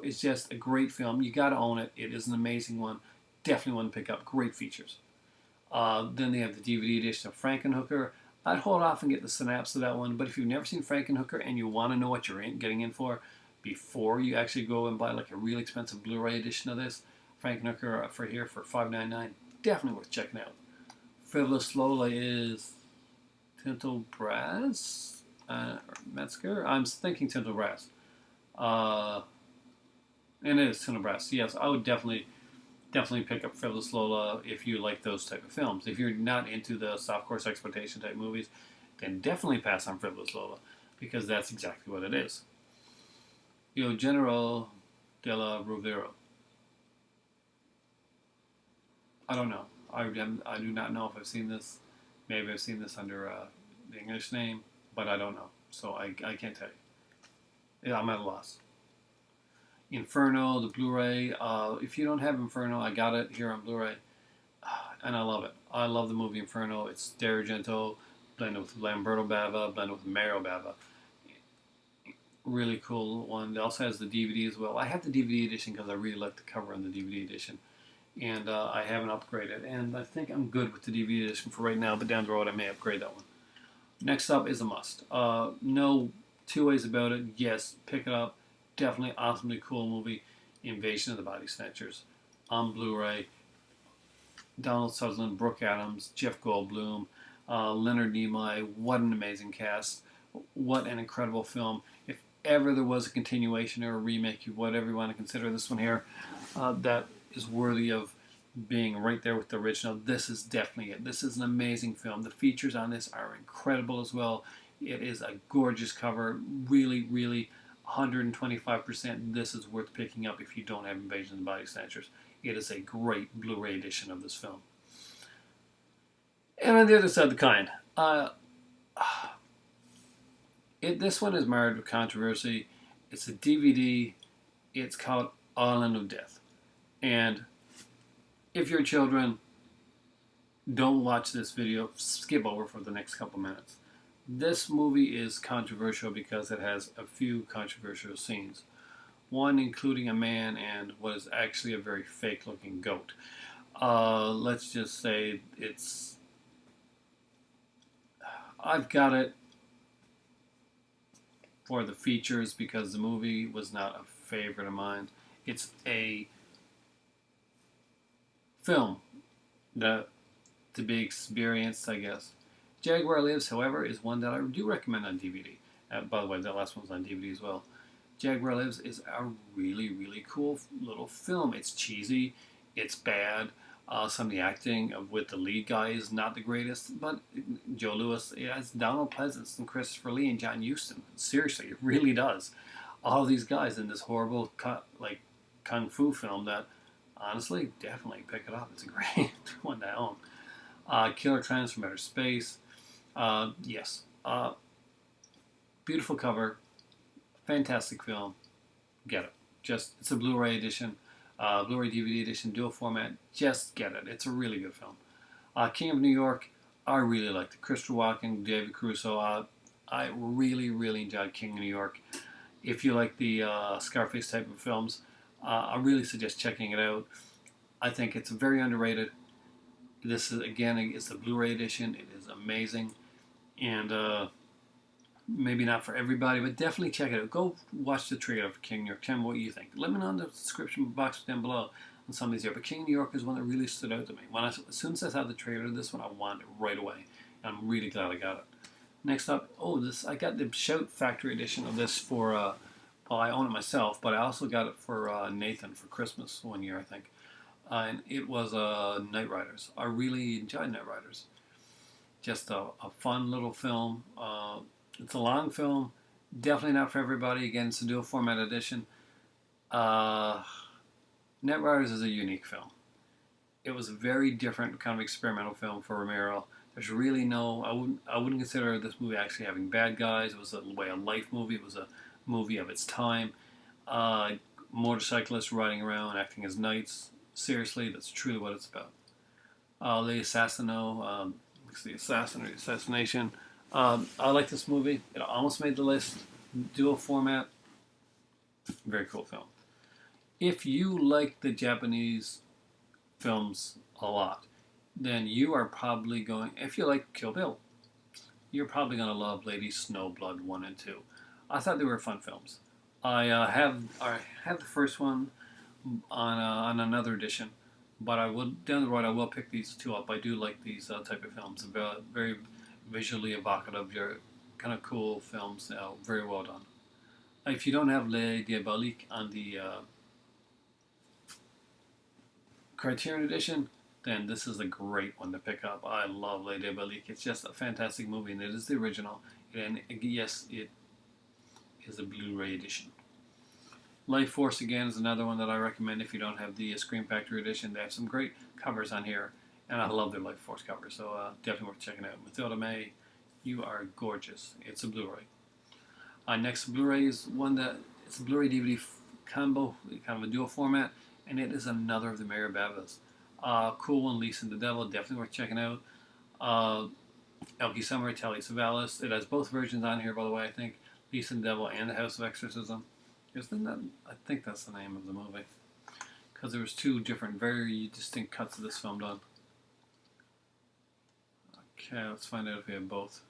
Speaker 1: is just a great film. You got to own it. It is an amazing one. Definitely one to pick up. Great features. Then they have the DVD edition of Frankenhooker. I'd hold off and get the synapse of that one, but if you've never seen Frankenhooker and you want to know what you're getting in for before you actually go and buy like a real expensive Blu-ray edition of this, Frankenhooker for here for $5.99, definitely worth checking out. Frivolous Lola is Tintel Brass? Metzger? I'm thinking Tintel Brass. And it is Tintel Brass. Yes, I would definitely pick up Frivolous Lola if you like those type of films. If you're not into the softcore exploitation type movies, then definitely pass on Frivolous Lola because that's exactly what it is. General de la Rovira. I don't know. I do not know if I've seen this. Maybe I've seen this under the English name, but I don't know. So I can't tell you. Yeah, I'm at a loss. Inferno, the Blu-ray. If you don't have Inferno, I got it here on Blu-ray, and I love it. I love the movie Inferno. It's Dario Argento blended with Lamberto Bava, blended with Mario Bava. Really cool one. It also has the DVD as well. I have the DVD edition because I really like the cover on the DVD edition, and I haven't upgraded. And I think I'm good with the DVD edition for right now, but down the road I may upgrade that one. Next up is a must. No two ways about it. Yes, pick it up. Definitely awesomely cool movie, Invasion of the Body Snatchers, on Blu-ray. Donald Sutherland, Brooke Adams, Jeff Goldblum, Leonard Nimoy. What an amazing cast! What an incredible film! If ever there was a continuation or a remake, whatever you want to consider this one here, that is worthy of being right there with the original. This is definitely it. This is an amazing film. The features on this are incredible as well. It is a gorgeous cover. Really, really. 125%. This is worth picking up if you don't have Invasion of the Body Snatchers. It is a great Blu-ray edition of this film. And on the other side of the coin, this one is marred with controversy. It's a DVD. It's called Island of Death. And if your children don't watch this video, skip over for the next couple minutes. This movie is controversial because it has a few controversial scenes. One including a man and what is actually a very fake-looking goat. Let's just say it's... I've got it for the features because the movie was not a favorite of mine. It's a film that to be experienced, I guess. Jaguar Lives, however, is one that I do recommend on DVD. By the way, that last one's on DVD as well. Jaguar Lives is a really, really cool little film. It's cheesy. It's bad. Some of the acting with the lead guy is not the greatest, but Joe Lewis, it has Donald Pleasance and Christopher Lee and John Huston. Seriously, it really does. All these guys in this horrible kung fu film that, honestly, definitely pick it up. It's a great one to own. Killer Clowns from Outer Space. Yes. Beautiful cover. Fantastic film. Get it. It's a Blu-ray edition. Blu-ray DVD edition, dual format. Just get it. It's a really good film. King of New York. I really liked it. Christopher Walken, David Caruso. I really, really enjoyed King of New York. If you like the Scarface type of films, I really suggest checking it out. I think it's very underrated. This is, again, it's the Blu-ray edition. It is amazing. And maybe not for everybody, but definitely check it out. Go watch the trailer for King of New York. Tell me what you think. Let me know in the description box down below on some of these here. But King of New York is one that really stood out to me. As soon as I saw the trailer of this one, I wanted it right away. And I'm really glad I got it. Next up, I got the Shout Factory edition of this for, well, I own it myself, but I also got it for Nathan for Christmas one year, I think. and it was Night Riders. I really enjoyed Night Riders. Just a fun little film. It's a long film. Definitely not for everybody. Again, it's a dual format edition. Uh, Night Riders is a unique film. It was a very different kind of experimental film for Romero. There's really no. I wouldn't consider this movie actually having bad guys. It was a way of life movie. It was a movie of its time. Uh, Motorcyclists riding around acting as knights. Seriously, that's truly what it's about. Le Assassino, it's the assassin or the assassination. I like this movie. It almost made the list. Dual format. Very cool film. If you like the Japanese films a lot, then you are probably going. If you like Kill Bill, you're probably going to love Lady Snowblood 1 and 2. I thought they were fun films. I have the first one on another edition, but I will down the road I will pick these two up. I do like these type of films. Very visually evocative, kind of cool films. Very well done. If you don't have Les Diaboliques on the Criterion edition, then this is a great one to pick up. I love Les Diaboliques. It's just a fantastic movie, and it is the original. And yes, it is a Blu-ray edition. Life Force, again, is another one that I recommend if you don't have the Scream Factory edition. They have some great covers on here, and I love their Life Force covers, so definitely worth checking out. Mathilda May, you are gorgeous. It's a Blu-ray. Next Blu-ray is one that it's a Blu-ray DVD combo, kind of a dual format, and it is another of the Mary Babas. Cool one, Lisa and the Devil, definitely worth checking out. Elkie Summer, Telly Savalas. It has both versions on here, by the way, I think. Lisa and the Devil and The House of Exorcism. Isn't that? I think that's the name of the movie. Because there was two different, very distinct cuts of this film done. Okay, let's find out if we have both.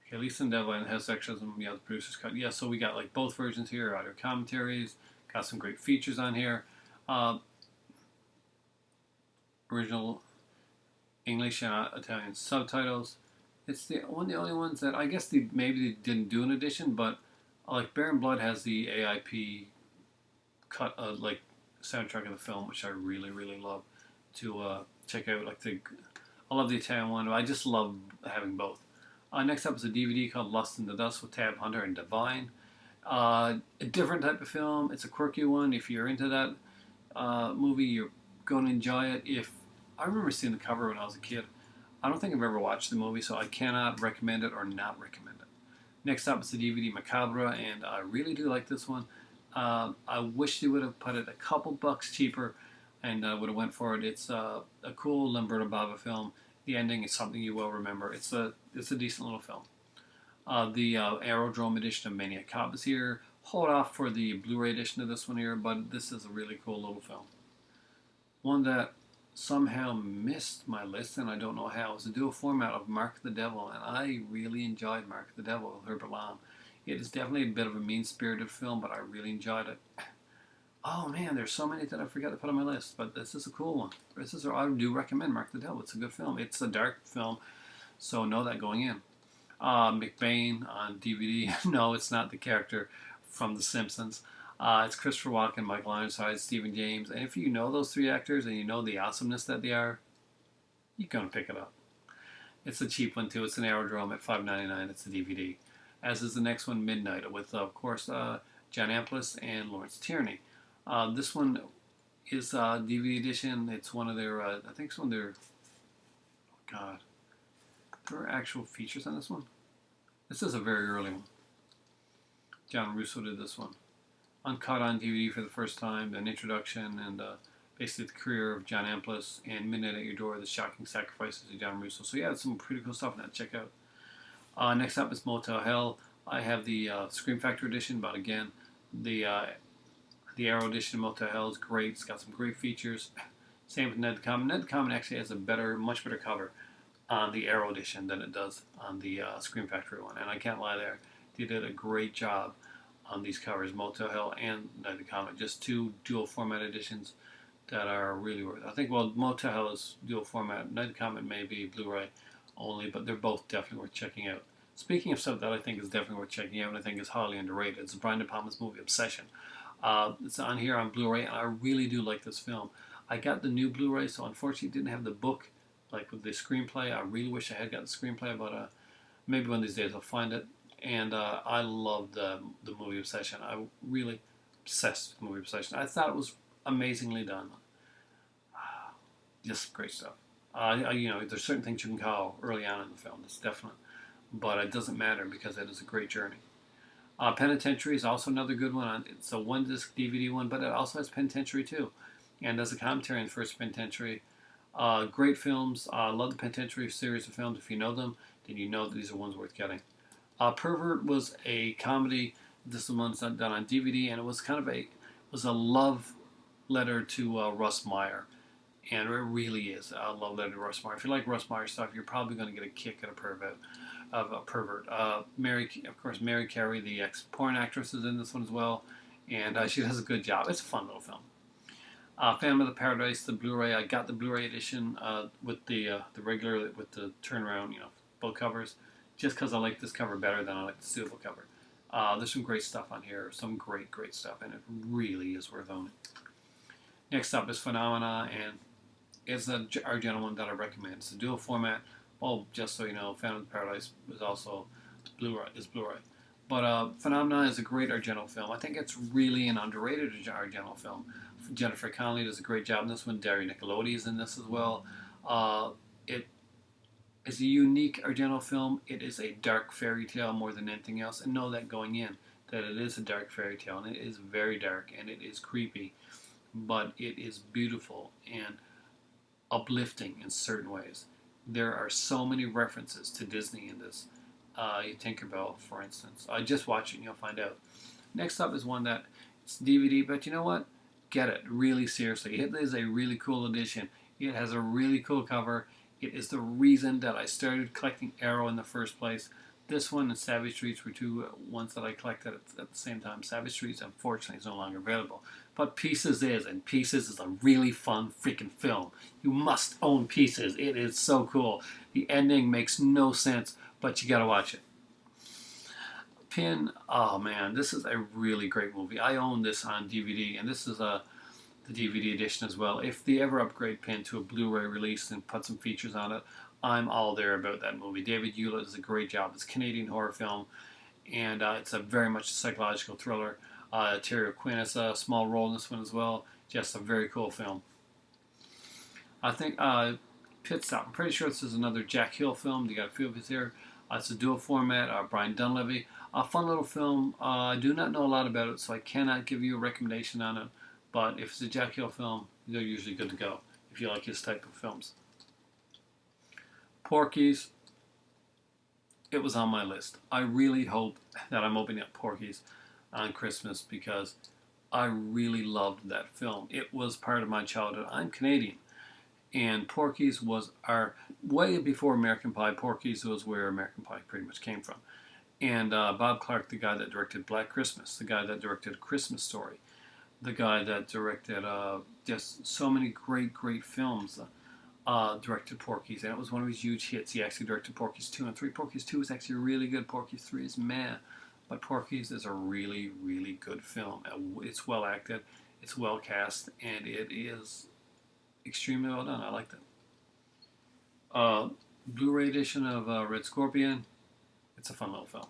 Speaker 1: Okay, Lisa and Devil and House of Exorcism, yeah, the producer's cut. Yeah, so we got like both versions here, audio commentaries, got some great features on here. Original English and Italian subtitles. It's the only ones that I guess maybe they didn't do an edition, but like Baron Blood has the AIP cut like soundtrack of the film, which I really really love to check out. I love the Italian one. I just love having both. Next up is a DVD called Lust in the Dust with Tab Hunter and Divine. A different type of film. It's a quirky one. If you're into that movie, you're going to enjoy it. I remember seeing the cover when I was a kid. I don't think I've ever watched the movie, so I cannot recommend it or not recommend it. Next up is the DVD Macabre, and I really do like this one. I wish they would have put it a couple bucks cheaper and would have went for it. It's a cool Lamberto Bava film. The ending is something you will remember. It's a decent little film. The Aerodrome edition of Maniac Cop is here. Hold off for the Blu-ray edition of this one here, but this is a really cool little film. One that somehow missed my list, and I don't know how. It's a dual format of Mark the Devil, and I really enjoyed Mark the Devil with Herbert Lom. It is definitely a bit of a mean-spirited film, but I really enjoyed it. Oh man, there's so many that I forgot to put on my list, but this is a cool one. I do recommend Mark the Devil. It's a good film. It's a dark film, so know that going in. McBain on DVD. No, it's not the character from The Simpsons. It's Christopher Walken, Michael Ironside, Stephen James, and if you know those three actors and you know the awesomeness that they are, you're gonna pick it up. It's a cheap one too. It's an Aerodrome at $5.99. It's a DVD. As is the next one, Midnight, with of course John Amplis and Lawrence Tierney. This one is a DVD edition. It's one of their, I think it's one of their. Oh God, there are actual features on this one. This is a very early one. John Russo did this one. Uncut on DVD for the first time, an introduction, and basically the career of John Amplis, and Midnight at Your Door, the shocking sacrifices of John Russo. So yeah, it's some pretty cool stuff in that. Check out. Next up is Motel Hell. I have the Scream Factory edition, but again, the Arrow edition of Motel Hell is great. It's got some great features. Same with Ned the Common. Ned the Common actually has a much better cover on the Arrow edition than it does on the Scream Factory one, and I can't lie there. They did a great job on these covers, Motel Hell and Night the Comet. Just two dual format editions that are really worth it. I think, well, Motel Hell is dual format. Night the Comet may be Blu-ray only, but they're both definitely worth checking out. Speaking of stuff that I think is definitely worth checking out and I think is highly underrated, it's Brian De Palma's movie Obsession. It's on here on Blu-ray, and I really do like this film. I got the new Blu-ray, so unfortunately it didn't have the book, like with the screenplay. I really wish I had got the screenplay, but maybe one of these days I'll find it. And I loved the movie Obsession. I really obsessed with movie Obsession. I thought it was amazingly done. Just great stuff. There's certain things you can call early on in the film. It's definite, but it doesn't matter because it is a great journey. Penitentiary is also another good one. It's a one-disc DVD one, but it also has Penitentiary too, and there's a commentary on the first Penitentiary. Great films. Love the Penitentiary series of films. If you know them, then you know that these are ones worth getting. Pervert was a comedy. This is one that's done on DVD, and it was kind of a love letter to Russ Meyer. And it really is a love letter to Russ Meyer. If you like Russ Meyer stuff, you're probably going to get a kick out of a pervert. Mary Carey, the ex-porn actress, is in this one as well, and she does a good job. It's a fun little film. Phantom of the Paradise, the Blu-ray. I got the Blu-ray edition with the regular, with the turnaround, both covers, just because I like this cover better than I like the suitable cover. There's some great stuff on here, some great stuff, and it really is worth owning. Next up is Phenomena, and it's our gentleman that I recommend. It's a dual format. Well, just so you know, Phantom of the Paradise is also Blu-ray. But Phenomena is a great Argento film. I think it's really an underrated Argento film. Jennifer Connelly does a great job in this one. Daria Nicolodi is in this as well. It is a unique Argento film. It is a dark fairy tale more than anything else. And know that going in, that it is a dark fairy tale. And it is very dark, and it is creepy. But it is beautiful and uplifting in certain ways. There are so many references to Disney in this. You Tinkerbell, for instance. Just watch it and you'll find out. Next up is one that it's DVD, but you know what? Get it really seriously. It is a really cool edition. It has a really cool cover. It is the reason that I started collecting Arrow in the first place. This one and Savage Streets were two ones that I collected at the same time. Savage Streets, unfortunately, is no longer available. But Pieces is, and Pieces is a really fun freaking film. You must own Pieces. It is so cool. The ending makes no sense, but you gotta watch it. Pin, oh man, this is a really great movie. I own this on DVD, and this is the DVD edition as well. If they ever upgrade Pin to a Blu-ray release and put some features on it, I'm all there about that movie. David Hewlett does a great job. It's a Canadian horror film, and it's a very much a psychological thriller. Terry O'Quinn has a small role in this one as well. Just a very cool film. I think Pit Stop. I'm pretty sure this is another Jack Hill film. They got a few of his here. It's a dual format. Brian Dunleavy. A fun little film. I do not know a lot about it, so I cannot give you a recommendation on it. But if it's a Jack Hill film, they're usually good to go if you like his type of films. Porky's. It was on my list. I really hope that I'm opening up Porky's on Christmas because I really loved that film. It was part of my childhood. I'm Canadian, and Porky's was way before American Pie. Porky's was where American Pie pretty much came from. And Bob Clark, the guy that directed Black Christmas, the guy that directed A Christmas Story, the guy that directed just so many great films, directed Porky's, and it was one of his huge hits. He actually directed Porky's 2 and 3. Porky's 2 is actually really good. Porky's 3 is meh. But Porky's is a really good film. It's well acted, it's well cast, and it is extremely well done. I liked it. Blu-ray edition of Red Scorpion. It's a fun little film.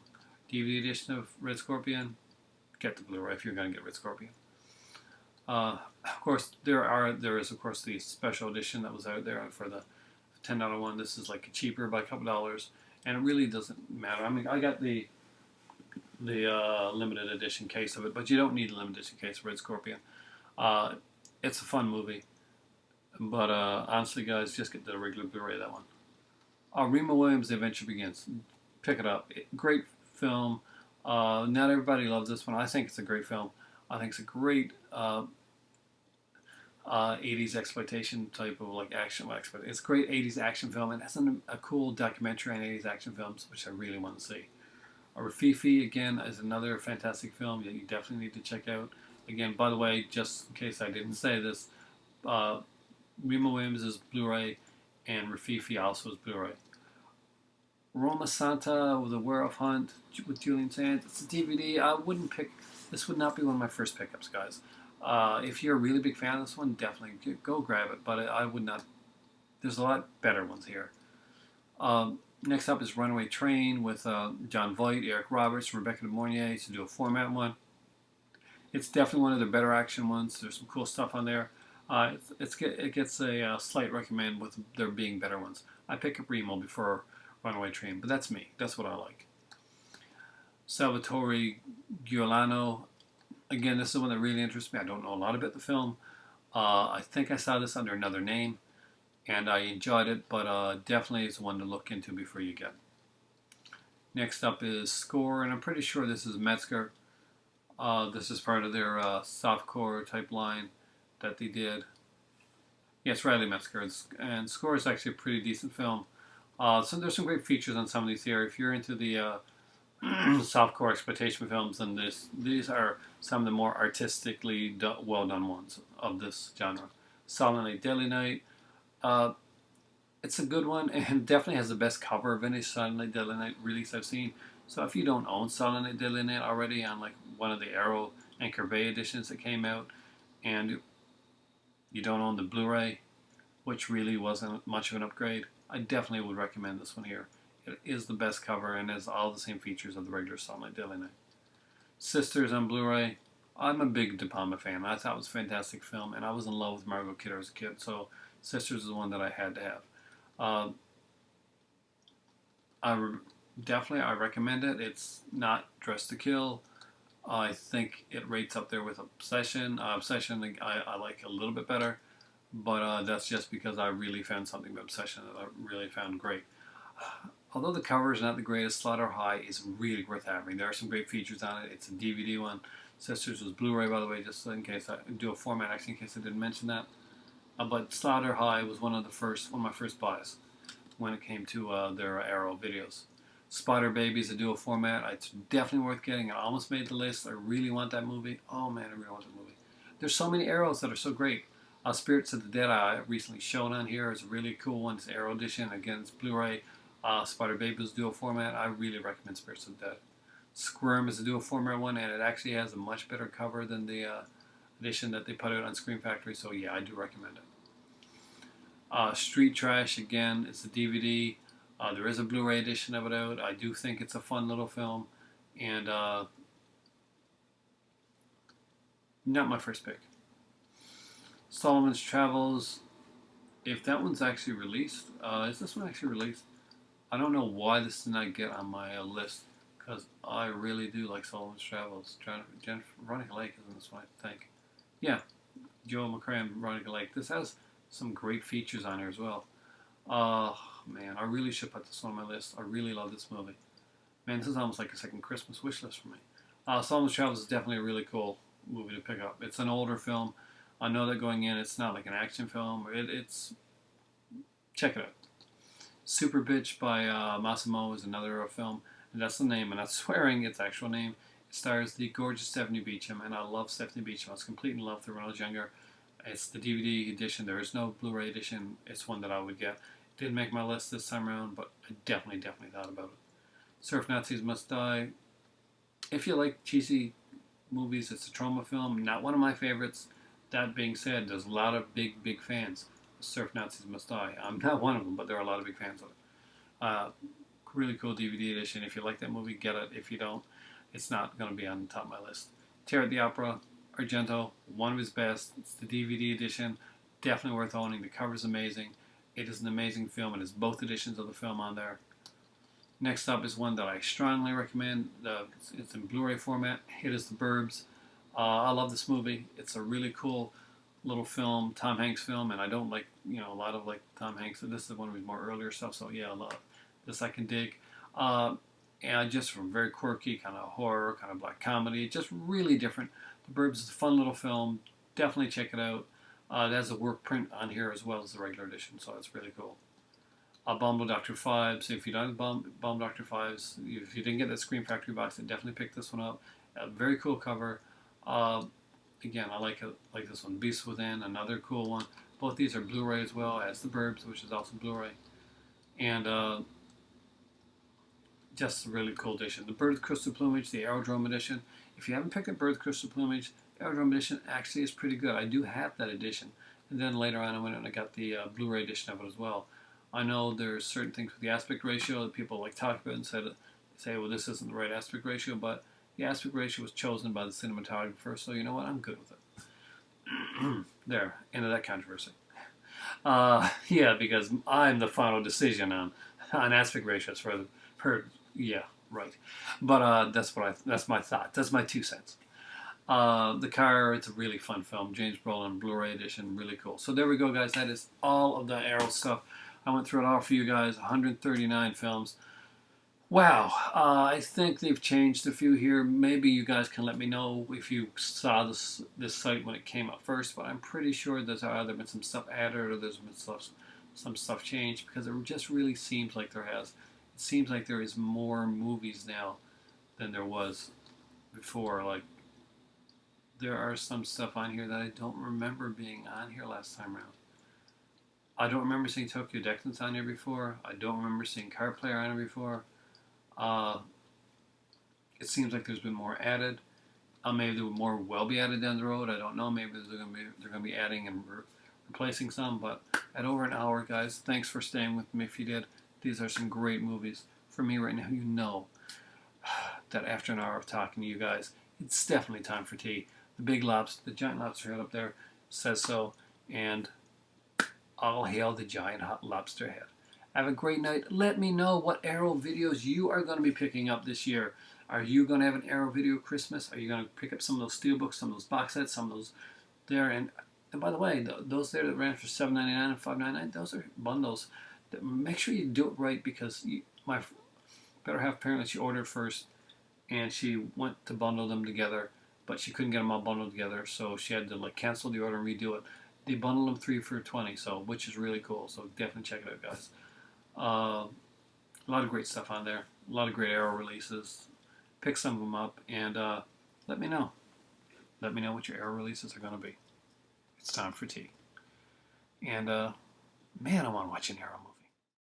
Speaker 1: DVD edition of Red Scorpion. Get the Blu-ray if you're going to get Red Scorpion. Of course, there is of course the special edition that was out there for the $10 one. This is like cheaper by a couple dollars, and it really doesn't matter. I mean, I got the limited edition case of it, but you don't need a limited edition case of Red Scorpion. It's a fun movie, but honestly, guys, just get the regular Blu-ray of that one. Remo Williams' The Adventure Begins. Pick it up. Great film. Not everybody loves this one. I think it's a great film. I think it's a great 80s exploitation type of like action. It's a great 80s action film, and it has a cool documentary on 80s action films, which I really want to see. Rafifi, again, is another fantastic film that you definitely need to check out. Again, by the way, just in case I didn't say this, Remo Williams is Blu-ray, and Rafifi also is Blu-ray. Roma Santa, The Werewolf Hunt with Julian Sands. It's a DVD. I wouldn't pick. This would not be one of my first pickups, guys. If you're a really big fan of this one, definitely go grab it. But I would not. There's a lot better ones here. Next up is Runaway Train with John Voight, Eric Roberts, Rebecca De Mornay to do a format one. It's definitely one of the better action ones. There's some cool stuff on there. It gets a slight recommend with there being better ones. I pick up Remo before Runaway Train, but that's me. That's what I like. Salvatore Giuliano. Again, this is one that really interests me. I don't know a lot about the film. I think I saw this under another name, and I enjoyed it, but definitely it's one to look into before you get. Next up is Score, and I'm pretty sure this is Metzger. This is part of their softcore type line that they did. Yes, Riley Metzger, and Score is actually a pretty decent film. So there's some great features on some of these here. If you're into the softcore exploitation films, then these are some of the more artistically well done ones of this genre. Silent Night, Deadly Night. It's a good one, and definitely has the best cover of any Silent Night, Deadly Night release I've seen. So if you don't own Silent Night, Deadly Night already on like one of the Arrow and Curvey editions that came out, and you don't own the Blu-ray, which really wasn't much of an upgrade, I definitely would recommend this one here. It is the best cover and has all the same features of the regular Silent Night, Deadly Night. Sisters on Blu-ray. I'm a big De Palma fan. I thought it was a fantastic film, and I was in love with Margot Kidder as a kid, so Sisters is the one that I had to have. I recommend it. It's not Dress to Kill. I think it rates up there with Obsession. Obsession I like a little bit better, but that's just because I really found something about Obsession that I really found great. Although the cover is not the greatest, Slaughter High is really worth having. There are some great features on it. It's a DVD one. Sisters was Blu-ray, by the way, just in case I do a format, actually, in case I didn't mention that. But Slaughter High was one of my first buys when it came to their Arrow videos. Spider Baby is a dual format. It's definitely worth getting. I almost made the list. I really want that movie. Oh man, I really want that movie. There's so many Arrows that are so great. Spirits of the Dead I recently shown on here is a really cool one. It's an Arrow edition. Again, it's Blu-ray. Spider Baby is dual format. I really recommend Spirits of the Dead. Squirm is a dual format one, and it actually has a much better cover than the edition that they put out on Scream Factory. So yeah, I do recommend it. Street Trash, again, it's a DVD. There is a Blu-ray edition of it out. I do think it's a fun little film, and not my first pick. Solomon's Travels, if that one's actually released, is this one actually released? I don't know why this did not get on my list, because I really do like Solomon's Travels. Veronica Lake is in this one, I think. Yeah, Joel McCrea and Veronica Lake. This has some great features on here as well. Man, I really should put this on my list. I really love this movie. Man, this is almost like a second Christmas wish list for me. Solomon's Travels is definitely a really cool movie to pick up. It's an older film. I know that going in, it's not like an action film. It's check it out. Super Bitch by Massimo is another film, and that's the name. And I'm swearing its actual name. It stars the gorgeous Stephanie Beacham, and I love Stephanie Beacham. I was completely in love with her when I was younger. It's the DVD edition. There is no Blu-ray edition. It's one that I would get. Didn't make my list this time around, but I definitely thought about it. Surf Nazis Must Die. If you like cheesy movies, it's a trauma film. Not one of my favorites. That being said, there's a lot of big fans. Surf Nazis Must Die. I'm not one of them, but there are a lot of big fans of it. Really cool DVD edition. If you like that movie, get it. If you don't, it's not going to be on the top of my list. Terror at the Opera. Argento, one of his best. It's the DVD edition. Definitely worth owning. The cover's amazing. It is an amazing film, and it's both editions of the film on there. Next up is one that I strongly recommend. It's in Blu-ray format. It is The Burbs. I love this movie. It's a really cool little film, Tom Hanks film, and I don't like, a lot of like Tom Hanks. So this is one of his more earlier stuff. So yeah, I love this. I can dig. And just from very quirky, kind of horror, kind of black comedy, just really different. The Burbs is a fun little film. Definitely check it out. It has a work print on here as well as the regular edition, so it's really cool. Bombo Dr. Fives. If you don't have Bombo Dr. Fives, if you didn't get that Scream Factory box, then definitely pick this one up. Very cool cover. Again, I like this one. Beast Within, another cool one. Both these are Blu-ray as well as The Burbs, which is also Blu-ray. And just a really cool edition. The Bird with Crystal Plumage, the Aerodrome edition. If you haven't picked up Bird with Crystal Plumage, Aerodrome edition actually is pretty good. I do have that edition. And then later on I went and I got the Blu-ray edition of it as well. I know there's certain things with the aspect ratio that people like talk about and say, well, this isn't the right aspect ratio, but the aspect ratio was chosen by the cinematographer, so you know what? I'm good with it. There, end of that controversy. Yeah, because I'm the final decision on aspect ratios for yeah, right. But that's my thought. That's my 2 cents. The Car, it's a really fun film. James Brolin, Blu-ray edition, really cool. So there we go, guys. That is all of the Arrow stuff. I went through it all for you guys. 139 films. Wow, I think they've changed a few here. Maybe you guys can let me know if you saw this site when it came up first, but I'm pretty sure there's either been some stuff added or there's been some stuff changed, because it just really seems like there has. It seems like there is more movies now than there was before. Like, there are some stuff on here that I don't remember being on here last time around. I don't remember seeing Tokyo Decadence on here before. I don't remember seeing Card Player on here before. It seems like there's been more added. Maybe there more will be added down the road. I don't know. Maybe they're going to be adding and replacing some. But at over an hour, guys, thanks for staying with me. If you did, these are some great movies for me right now. You know that after an hour of talking to you guys, it's definitely time for tea. The big lobster, the giant lobster head up there, says so, and all hail the giant hot lobster head. Have a great night. Let me know what Arrow videos you are going to be picking up this year. Are you going to have an Arrow video Christmas? Are you going to pick up some of those steelbooks, some of those box sets, some of those there? And by the way, those there that ran for $7.99 and $5.99, those are bundles. Make sure you do it right, because my better half apparently she ordered first and she went to bundle them together, but she couldn't get them all bundled together, so she had to like cancel the order and redo it. They bundled them 3 for $20, so which is really cool. So definitely check it out, guys. A lot of great stuff on there. A lot of great Arrow releases. Pick some of them up and let me know. Let me know what your Arrow releases are going to be. It's time for tea. And man, I want to watch an Arrow movie.